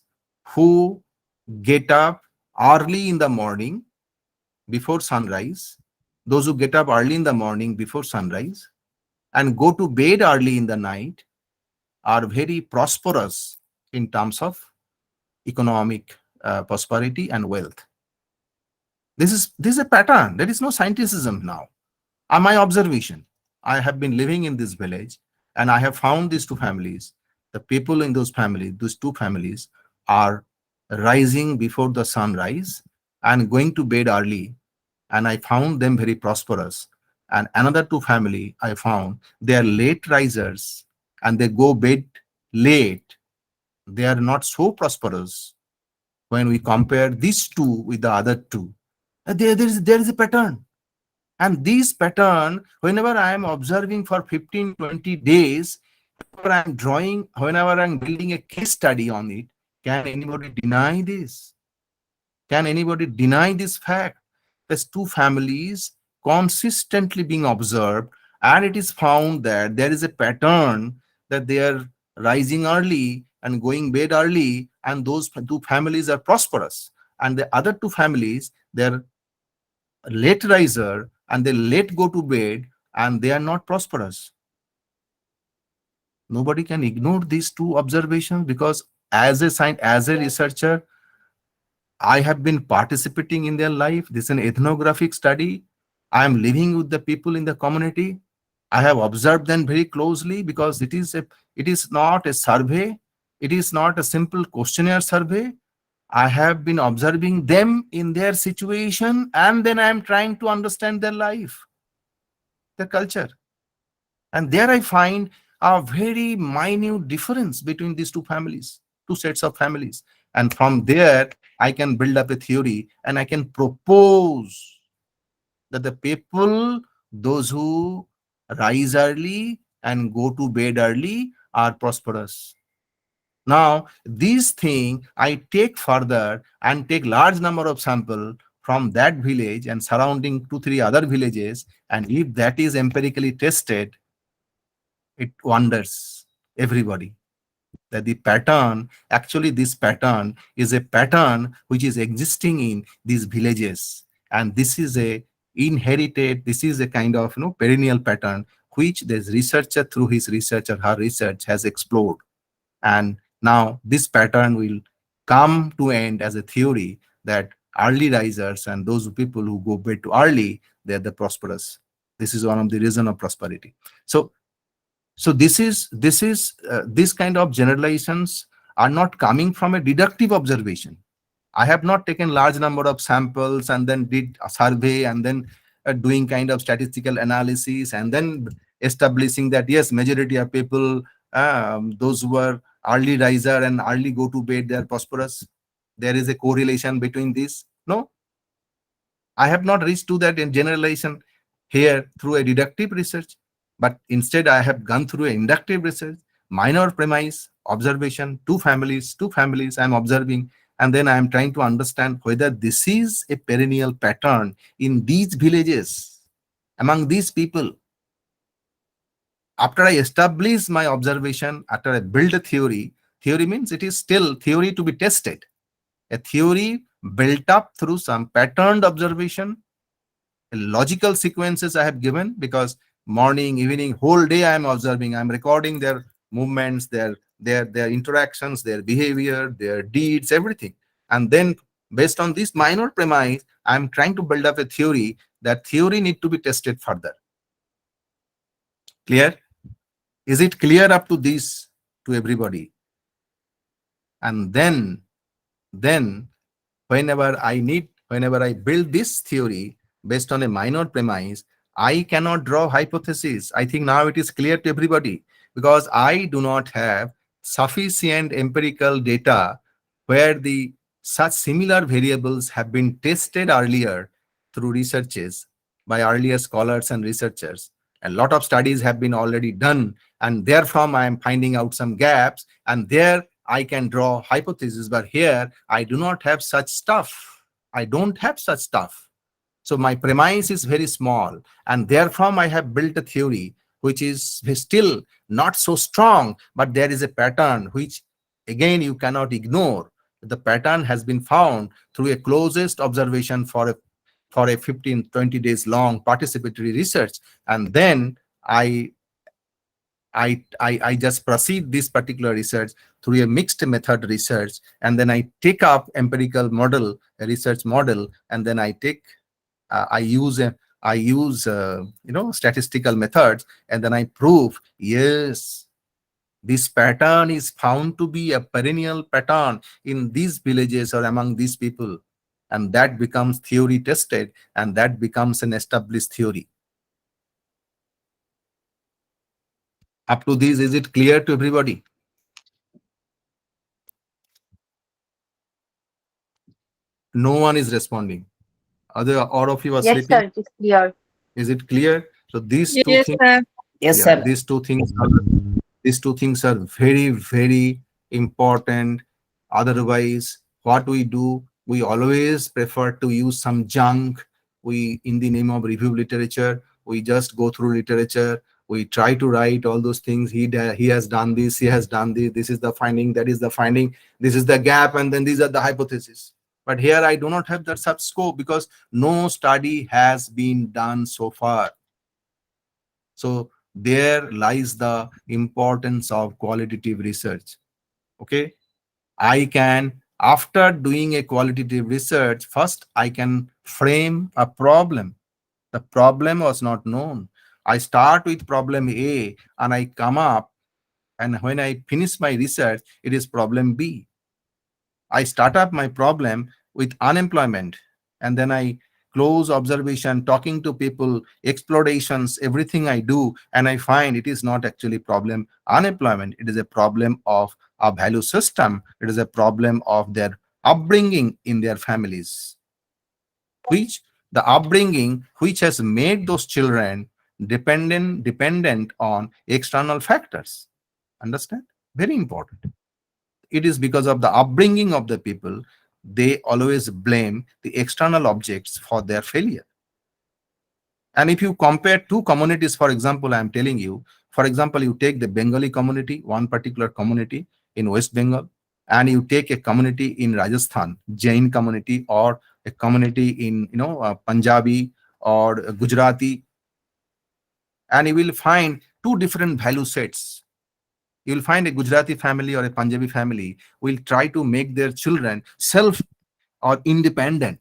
who get up early in the morning before sunrise, those who get up early in the morning before sunrise and go to bed early in the night are very prosperous in terms of economic prosperity and wealth. This is a pattern. There is no scientificism now. My observation. I have been living in this village and I have found these two families. The people in those families, those two families, are rising before the sunrise and going to bed early, and I found them very prosperous. And another two family I found, they are late risers and they go bed late. They are not so prosperous when we compare these two with the other two. There is a pattern. And this pattern, whenever I am observing for 15, 20 days, whenever I am drawing, whenever I am building a case study on it, can anybody deny this? Can anybody deny this fact? There's two families consistently being observed, and it is found that there is a pattern that they are rising early and going bed early, and those two families are prosperous. And the other two families, they're late riser and they late go to bed and they are not prosperous. Nobody can ignore these two observations, because as a researcher, I have been participating in their life. This is an ethnographic study. I am living with the people in the community. I have observed them very closely, because it is not a survey. It is not a simple questionnaire survey. I have been observing them in their situation, and then I am trying to understand their life, their culture. And there I find a very minute difference between these two families, two sets of families. And from there, I can build up a theory and I can propose that the people, those who rise early and go to bed early, are prosperous. Now, this thing I take further and take large number of sample from that village and surrounding 2-3 other villages, and if that is empirically tested, it wonders everybody that the pattern, actually this pattern is a pattern which is existing in these villages, and this is a inherited, this is a kind of perennial pattern which this researcher through his research or her research has explored. And now this pattern will come to end as a theory that early risers and those people who go bed too early, they are the prosperous. This is one of the reason of prosperity. So this kind of generalizations are not coming from a deductive observation. I have not taken large number of samples and then did a survey and then doing kind of statistical analysis and then establishing that yes, majority of people, those who are early riser and early go to bed, they are prosperous. There is a correlation between this. No, I have not reached to that in generalization here through a deductive research, but instead I have gone through an inductive research, minor premise, observation, two families I'm observing, and then I am trying to understand whether this is a perennial pattern in these villages, among these people. After I establish my observation, after I build a theory means it is still theory to be tested. A theory built up through some patterned observation, logical sequences I have given, because morning, evening, whole day I am observing, I am recording their movements, their interactions, their behavior, their deeds, everything. And then based on this minor premise, I am trying to build up a theory. That theory need to be tested further. Clear? Is it clear up to this to everybody? And then whenever I build this theory based on a minor premise, I cannot draw hypothesis. I think now it is clear to everybody, because I do not have sufficient empirical data where such similar variables have been tested earlier through researches by earlier scholars and researchers, A lot of studies have been already done, and therefrom I am finding out some gaps, and there I can draw hypotheses. But here I do not have such stuff. I don't have such stuff. So my premise is very small, and therefrom I have built a theory which is still not so strong, but there is a pattern which again you cannot ignore. The pattern has been found through a closest observation for a 15-20 days long participatory research, and then I just proceed this particular research through a mixed method research, and then I take up empirical model, a research model, and then I use statistical methods, and then I prove, yes, this pattern is found to be a perennial pattern in these villages or among these people, and that becomes theory tested, and that becomes an established theory. Up to this, is it clear to everybody? No one is responding. All of you are Yes, sleeping. sir, it is clear. Is it clear? So these two Yes, things. sir. Yes, Yeah, sir. these two things are very, very important. Otherwise, what we do, we always prefer to use some junk. We, in the name of review literature, we just go through literature. We try to write all those things. He has done this, he has done this. This is the finding, that is the finding. This is the gap, and then these are the hypotheses. But here I do not have that such scope because no study has been done so far. So there lies the importance of qualitative research. Okay, I can, after doing a qualitative research, first I can frame a problem. The problem was not known. I start with problem A and I come up, and when I finish my research, it is problem B. I start up my problem with unemployment, and then I close observation, talking to people, explorations, everything I do, and I find it is not actually problem unemployment. It is a problem of a value system. It is a problem of their upbringing in their families, which the upbringing which has made those children dependent on external factors. Understand? Very important. It is because of the upbringing of the people. They always blame the external objects for their failure. And if you compare two communities, for example, I am telling you, for example, you take the Bengali community, one particular community in West Bengal, and you take a community in Rajasthan, Jain community, or a community in Punjabi or Gujarati, and you will find two different value sets. You will find a Gujarati family or a Punjabi family will try to make their children self or independent,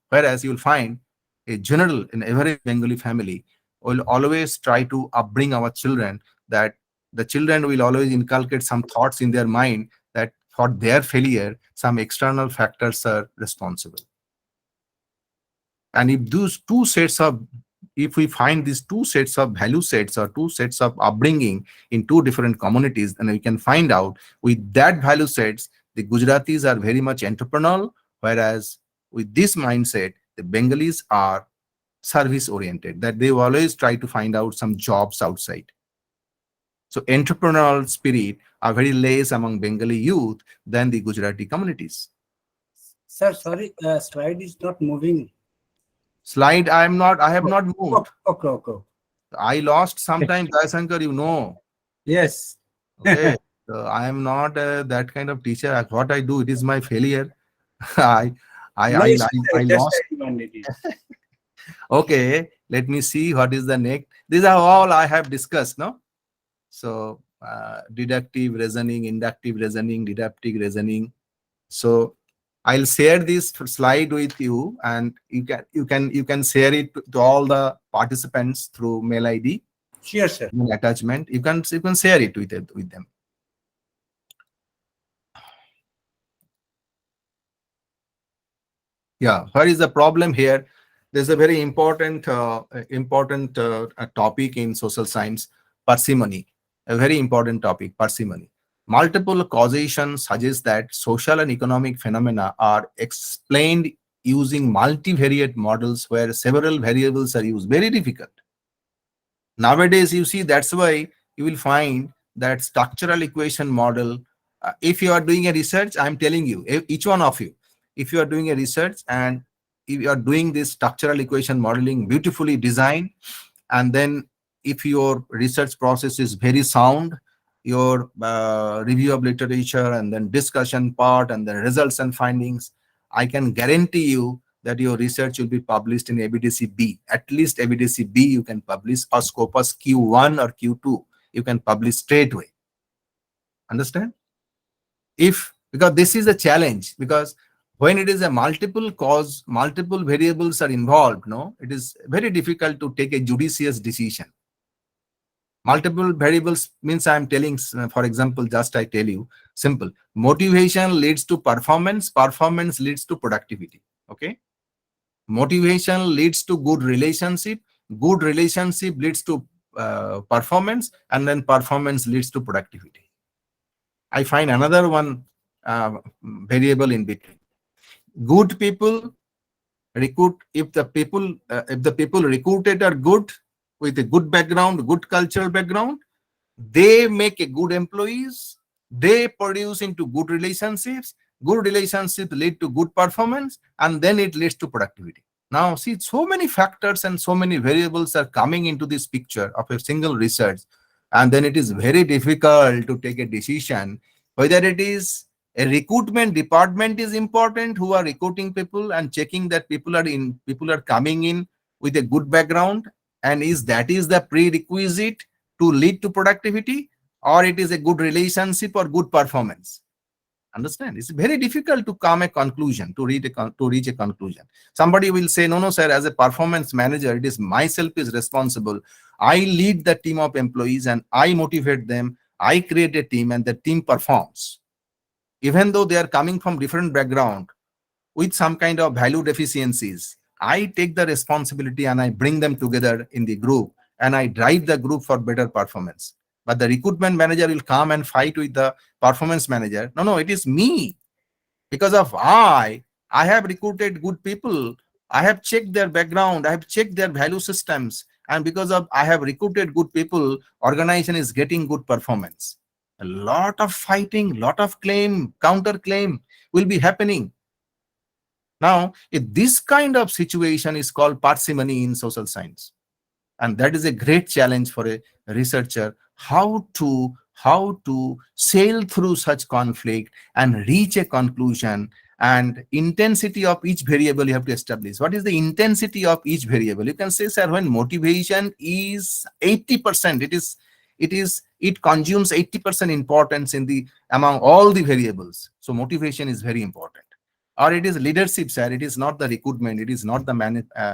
whereas you will find a general, an average Bengali family will always try to upbring our children, that the children will always inculcate some thoughts in their mind that for their failure, some external factors are responsible. And if we find these two sets of value sets or two sets of upbringing in two different communities, then we can find out with that value sets, the Gujaratis are very much entrepreneurial, whereas with this mindset, the Bengalis are service oriented, that they always try to find out some jobs outside. So entrepreneurial spirit are very less among Bengali youth than the Gujarati communities. Sir, sorry, slide is not moving. Slide, I have not moved. Okay. I lost sometime, Jayasankar, Yes. Okay. So I am not that kind of teacher. What I do, it is my failure. I Nice, just lost. I demanded it. Okay, let me see what is the next. These are all I have discussed, no? So deductive reasoning, inductive reasoning, deductive reasoning. So I'll share this slide with you, and you can share it to all the participants through mail ID. Sure, sir. Attachment. You can share it with them. Yeah, where is the problem here? There's a very important topic in social science, parsimony. A very important topic, parsimony. Multiple causation suggests that social and economic phenomena are explained using multivariate models where several variables are used. Very difficult. Nowadays, you see, that's why you will find that structural equation model. If you are doing a research, I'm telling you, each one of you, if you are doing a research and if you are doing this structural equation modeling beautifully designed, and then if your research process is very sound, your review of literature and then discussion part and then results and findings, I can guarantee you that your research will be published in ABDC B. At least ABDC B you can publish, or Scopus Q1 or Q2 you can publish straight away. Understand? Because this is a challenge, because when it is a multiple cause, multiple variables are involved, no, it is very difficult to take a judicious decision. Multiple variables means, I'm telling, for example, just I tell you, simple. Motivation leads to performance, performance leads to productivity. Okay. Motivation leads to good relationship leads to performance, and then performance leads to productivity. I find another one variable in between. Good people recruit, if the people recruited are good, with a good background, good cultural background, they make a good employees, they produce into good relationships lead to good performance, and then it leads to productivity. Now see, so many factors and so many variables are coming into this picture of a single research, and then it is very difficult to take a decision whether it is a recruitment department is important, who are recruiting people and checking that people are coming in with a good background, and that is the prerequisite to lead to productivity, or it is a good relationship or good performance. Understand? It's very difficult to come a conclusion, to reach a conclusion. Somebody will say, no, sir, as a performance manager, it is myself is responsible. I lead the team of employees and I motivate them. I create a team and the team performs. Even though they are coming from different background with some kind of value deficiencies, I take the responsibility and I bring them together in the group and I drive the group for better performance. But the recruitment manager will come and fight with the performance manager. No, it is me. Because of I have recruited good people. I have checked their background. I have checked their value systems. And because of I have recruited good people, organization is getting good performance. A lot of fighting, lot of claim, counter claim will be happening. Now, this kind of situation is called parsimony in social science. And that is a great challenge for a researcher, how to sail through such conflict and reach a conclusion. And intensity of each variable you have to establish. What is the intensity of each variable? You can say, sir, when motivation is 80%, it consumes 80% importance among all the variables. So motivation is very important. Or it is leadership, sir. It is not the recruitment. It is not the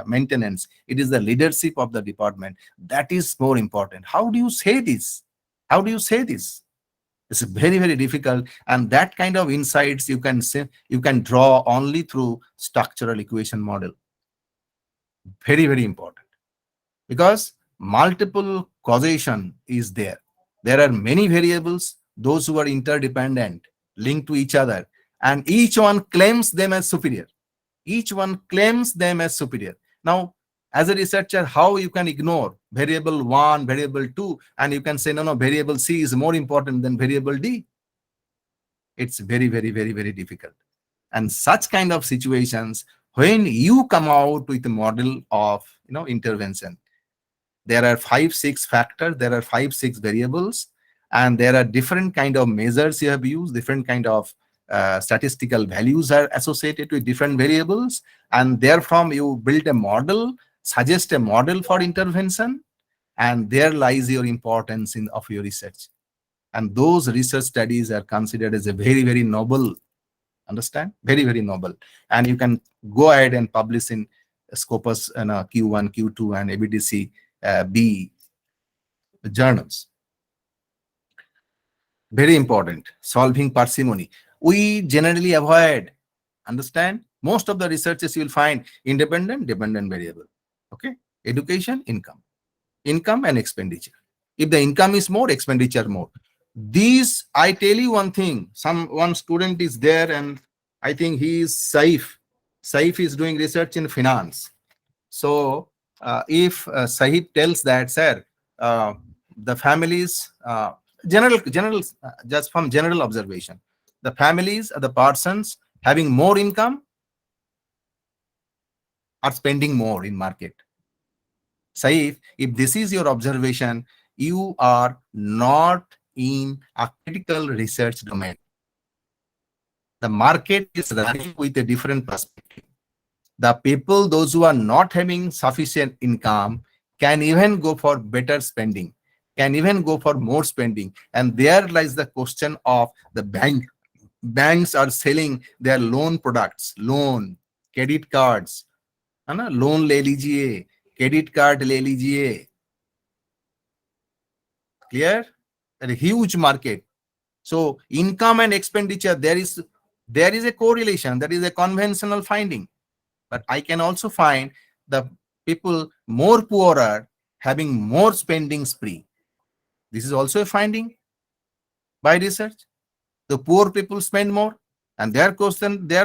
maintenance. It is the leadership of the department. That is more important. How do you say this? How do you say this? It's very, very difficult. And that kind of insights you can draw only through structural equation model. Very, very important. Because multiple causation is there. There are many variables, those who are interdependent, linked to each other, and each one claims them as superior. Each one claims them as superior. Now, as a researcher, how you can ignore variable 1, variable 2, and you can say, no, variable C is more important than variable D. It's very, very, very, very difficult. And such kind of situations, when you come out with a model of intervention, there are 5-6 factors, there are 5-6 variables, and there are different kind of measures you have used, different kind of statistical values are associated with different variables, and therefrom you build a model, suggest a model for intervention, and there lies your importance of your research. And those research studies are considered as a very, very noble, understand? Very, very noble. And you can go ahead and publish in Scopus Q1, Q2, and ABDC B journals. Very important. Solving parsimony. We generally avoid, understand? Most of the researches you will find independent, dependent variable. Okay. Education, income and expenditure. If the income is more, expenditure more. These, I tell you one thing, one student is there, and I think he is Saif. Saif is doing research in finance. So if Sahib tells that, sir, the families, just from general observation, the families, the persons having more income are spending more in market. Saif, if this is your observation, you are not in a critical research domain. The market is running with a different perspective. The people, those who are not having sufficient income, can even go for better spending, can even go for more spending. And there lies the question of the bank. Banks are selling their loan products, loan, credit cards, है ना, loan ले लीजिए, credit card ले लीजिए. Clear? A huge market. So income and expenditure, there is a correlation. That is a conventional finding. But I can also find the people more poorer having more spending spree. This is also a finding by research. The poor people spend more, and there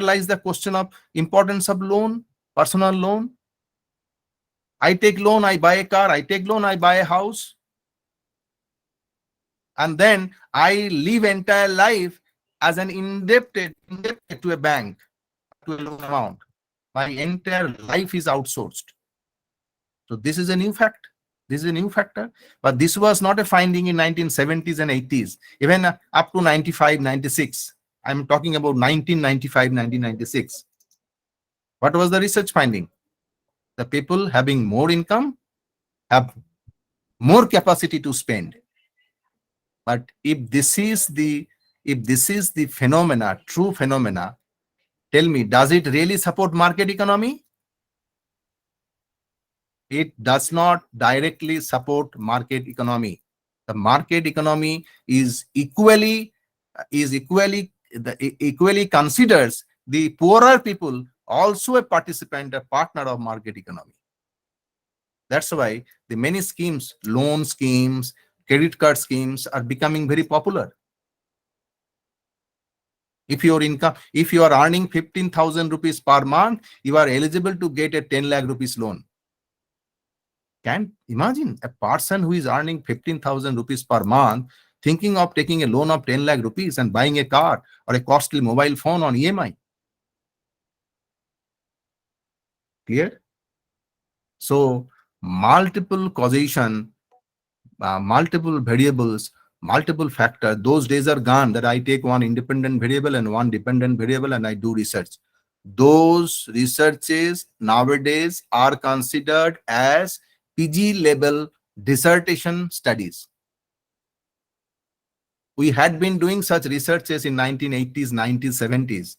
lies the question of importance of loan, personal loan. I take loan, I buy a car. I take loan, I buy a house. And then I live entire life as an indebted to a bank, to a loan amount. My entire life is outsourced. So this is a new fact. This is a new factor. But this was not a finding in 1970s and 80s, even up to 95, 96. I'm talking about 1995, 1996. What was the research finding? The people having more income have more capacity to spend. But if this is the phenomena, true phenomena, tell me, does it really support market economy? It does not directly support market economy. The market economy is equally considers the poorer people also a participant, a partner of market economy. That's why the many schemes, loan schemes, credit card schemes are becoming very popular. If your income, if you are earning 15,000 rupees per month, you are eligible to get a 10 lakh rupees loan. Can imagine a person who is earning 15,000 rupees per month thinking of taking a loan of 10 lakh rupees and buying a car or a costly mobile phone on EMI. Clear? So multiple causation, multiple variables, multiple factors. Those days are gone that I take one independent variable and one dependent variable and I do research. Those researches nowadays are considered as PG level dissertation studies. We had been doing such researches in 1980s, 90s, 70s.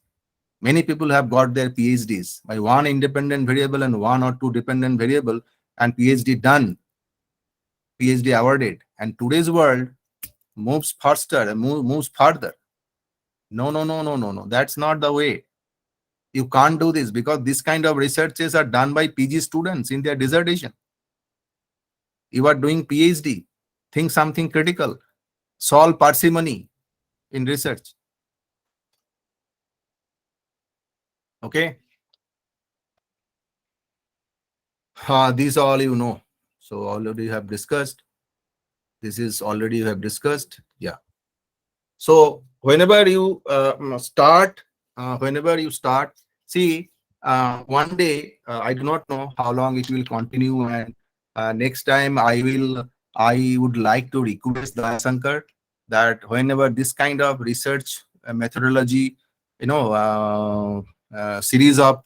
Many people have got their PhDs by one independent variable and one or two dependent variable, and PhD done, PhD awarded. And today's world moves faster and moves further. No. That's not the way. You can't do this because this kind of researches are done by PG students in their dissertation. You are doing PhD. Think something critical. Solve parsimony in research. Okay. These all you know. So already have discussed. This is already you have discussed. Yeah. So whenever you start, see, one day, I do not know how long it will continue, and next time I would like to request Dayasankar that whenever this kind of research methodology, series of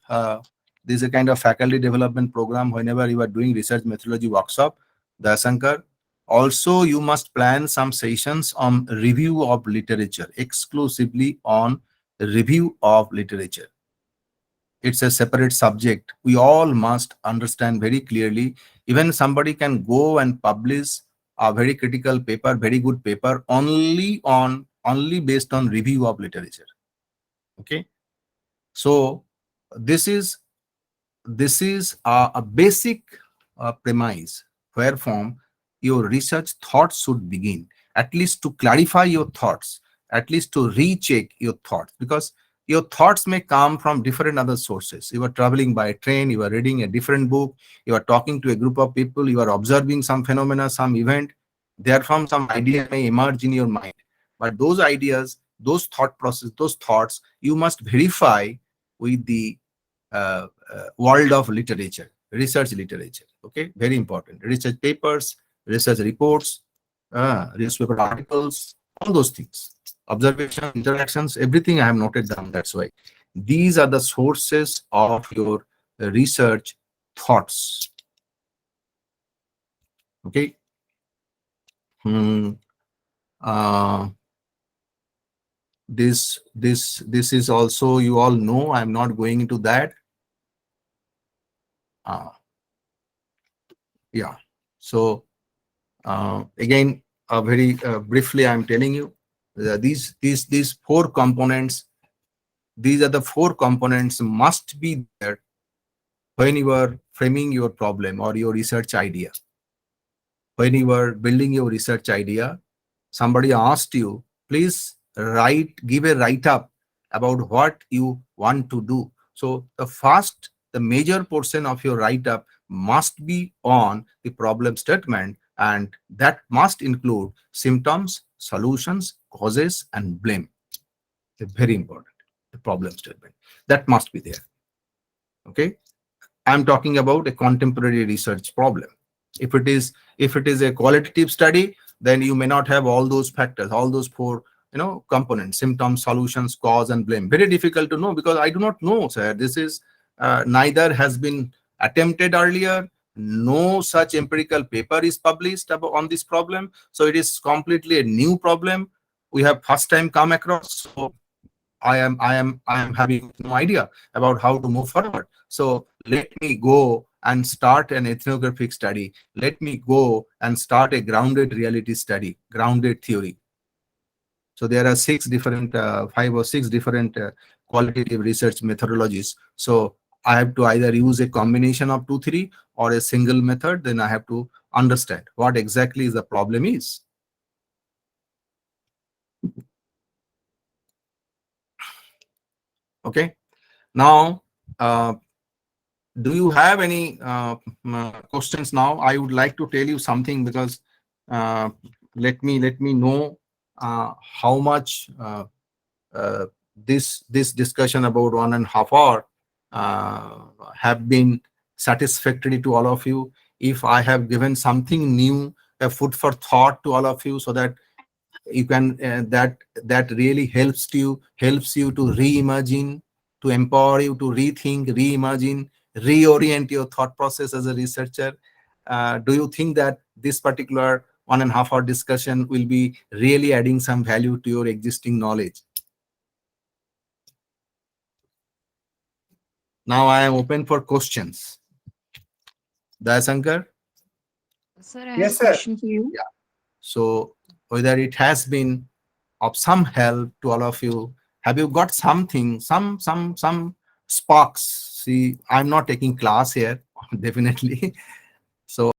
this is a kind of faculty development program, whenever you are doing research methodology workshop, Dayasankar, also you must plan some sessions on review of literature, exclusively on review of literature. It's a separate subject. We all must understand very clearly. Even somebody can go and publish a very critical paper, very good paper, only based on review of literature. Okay. So this is a basic premise where from your research thoughts should begin, at least to clarify your thoughts, at least to recheck your thoughts, because your thoughts may come from different other sources. You are traveling by train, you are reading a different book, you are talking to a group of people, you are observing some phenomena, some event. Therefrom, some idea may emerge in your mind. But those ideas, those thought process, those thoughts, you must verify with the world of literature, research literature. Okay, very important. Research papers, research reports, newspaper articles, all those things. Observation, interactions, everything I have noted down. That's why these are the sources of your research thoughts. Okay. This is also, you all know, I'm not going into that. Yeah. So again, very briefly, I'm telling you these four components. These are the four components must be there when you are framing your problem or your research idea. When you are building your research idea, somebody asked you, please give a write-up about what you want to do. So the major portion of your write-up must be on the problem statement, and that must include symptoms, solutions, causes, and blame. It's very important. The problem statement that must be there. Okay, I'm talking about a contemporary research problem. If it is a qualitative study, then you may not have all those factors, all those four components: symptoms, solutions, cause, and blame. Very difficult to know, because I do not know, sir. This is neither has been attempted earlier, no such empirical paper is published on this problem, so it is completely a new problem we have first time come across. So I am having no idea about how to move forward. So let me go and start an ethnographic study. Let me go and start a grounded reality study, grounded theory. So there are 5 or 6 different qualitative research methodologies. So I have to either use a combination of 2, 3 or a single method. Then I have to understand what exactly the problem is. Okay. Now, do you have any questions now? I would like to tell you something, because let me know how much this discussion about 1.5 hours have been satisfactory to all of you. If I have given something new, a food for thought to all of you, so that you can that really helps you to reimagine, to empower you to rethink, reimagine, reorient your thought process as a researcher. Do you think that this particular 1.5 hour discussion will be really adding some value to your existing knowledge? Now I am open for questions. Dayasankar? Sir, I have Yes, a sir. question for you. Yeah. So whether it has been of some help to all of you, have you got something, some sparks? See, I'm not taking class here, definitely. So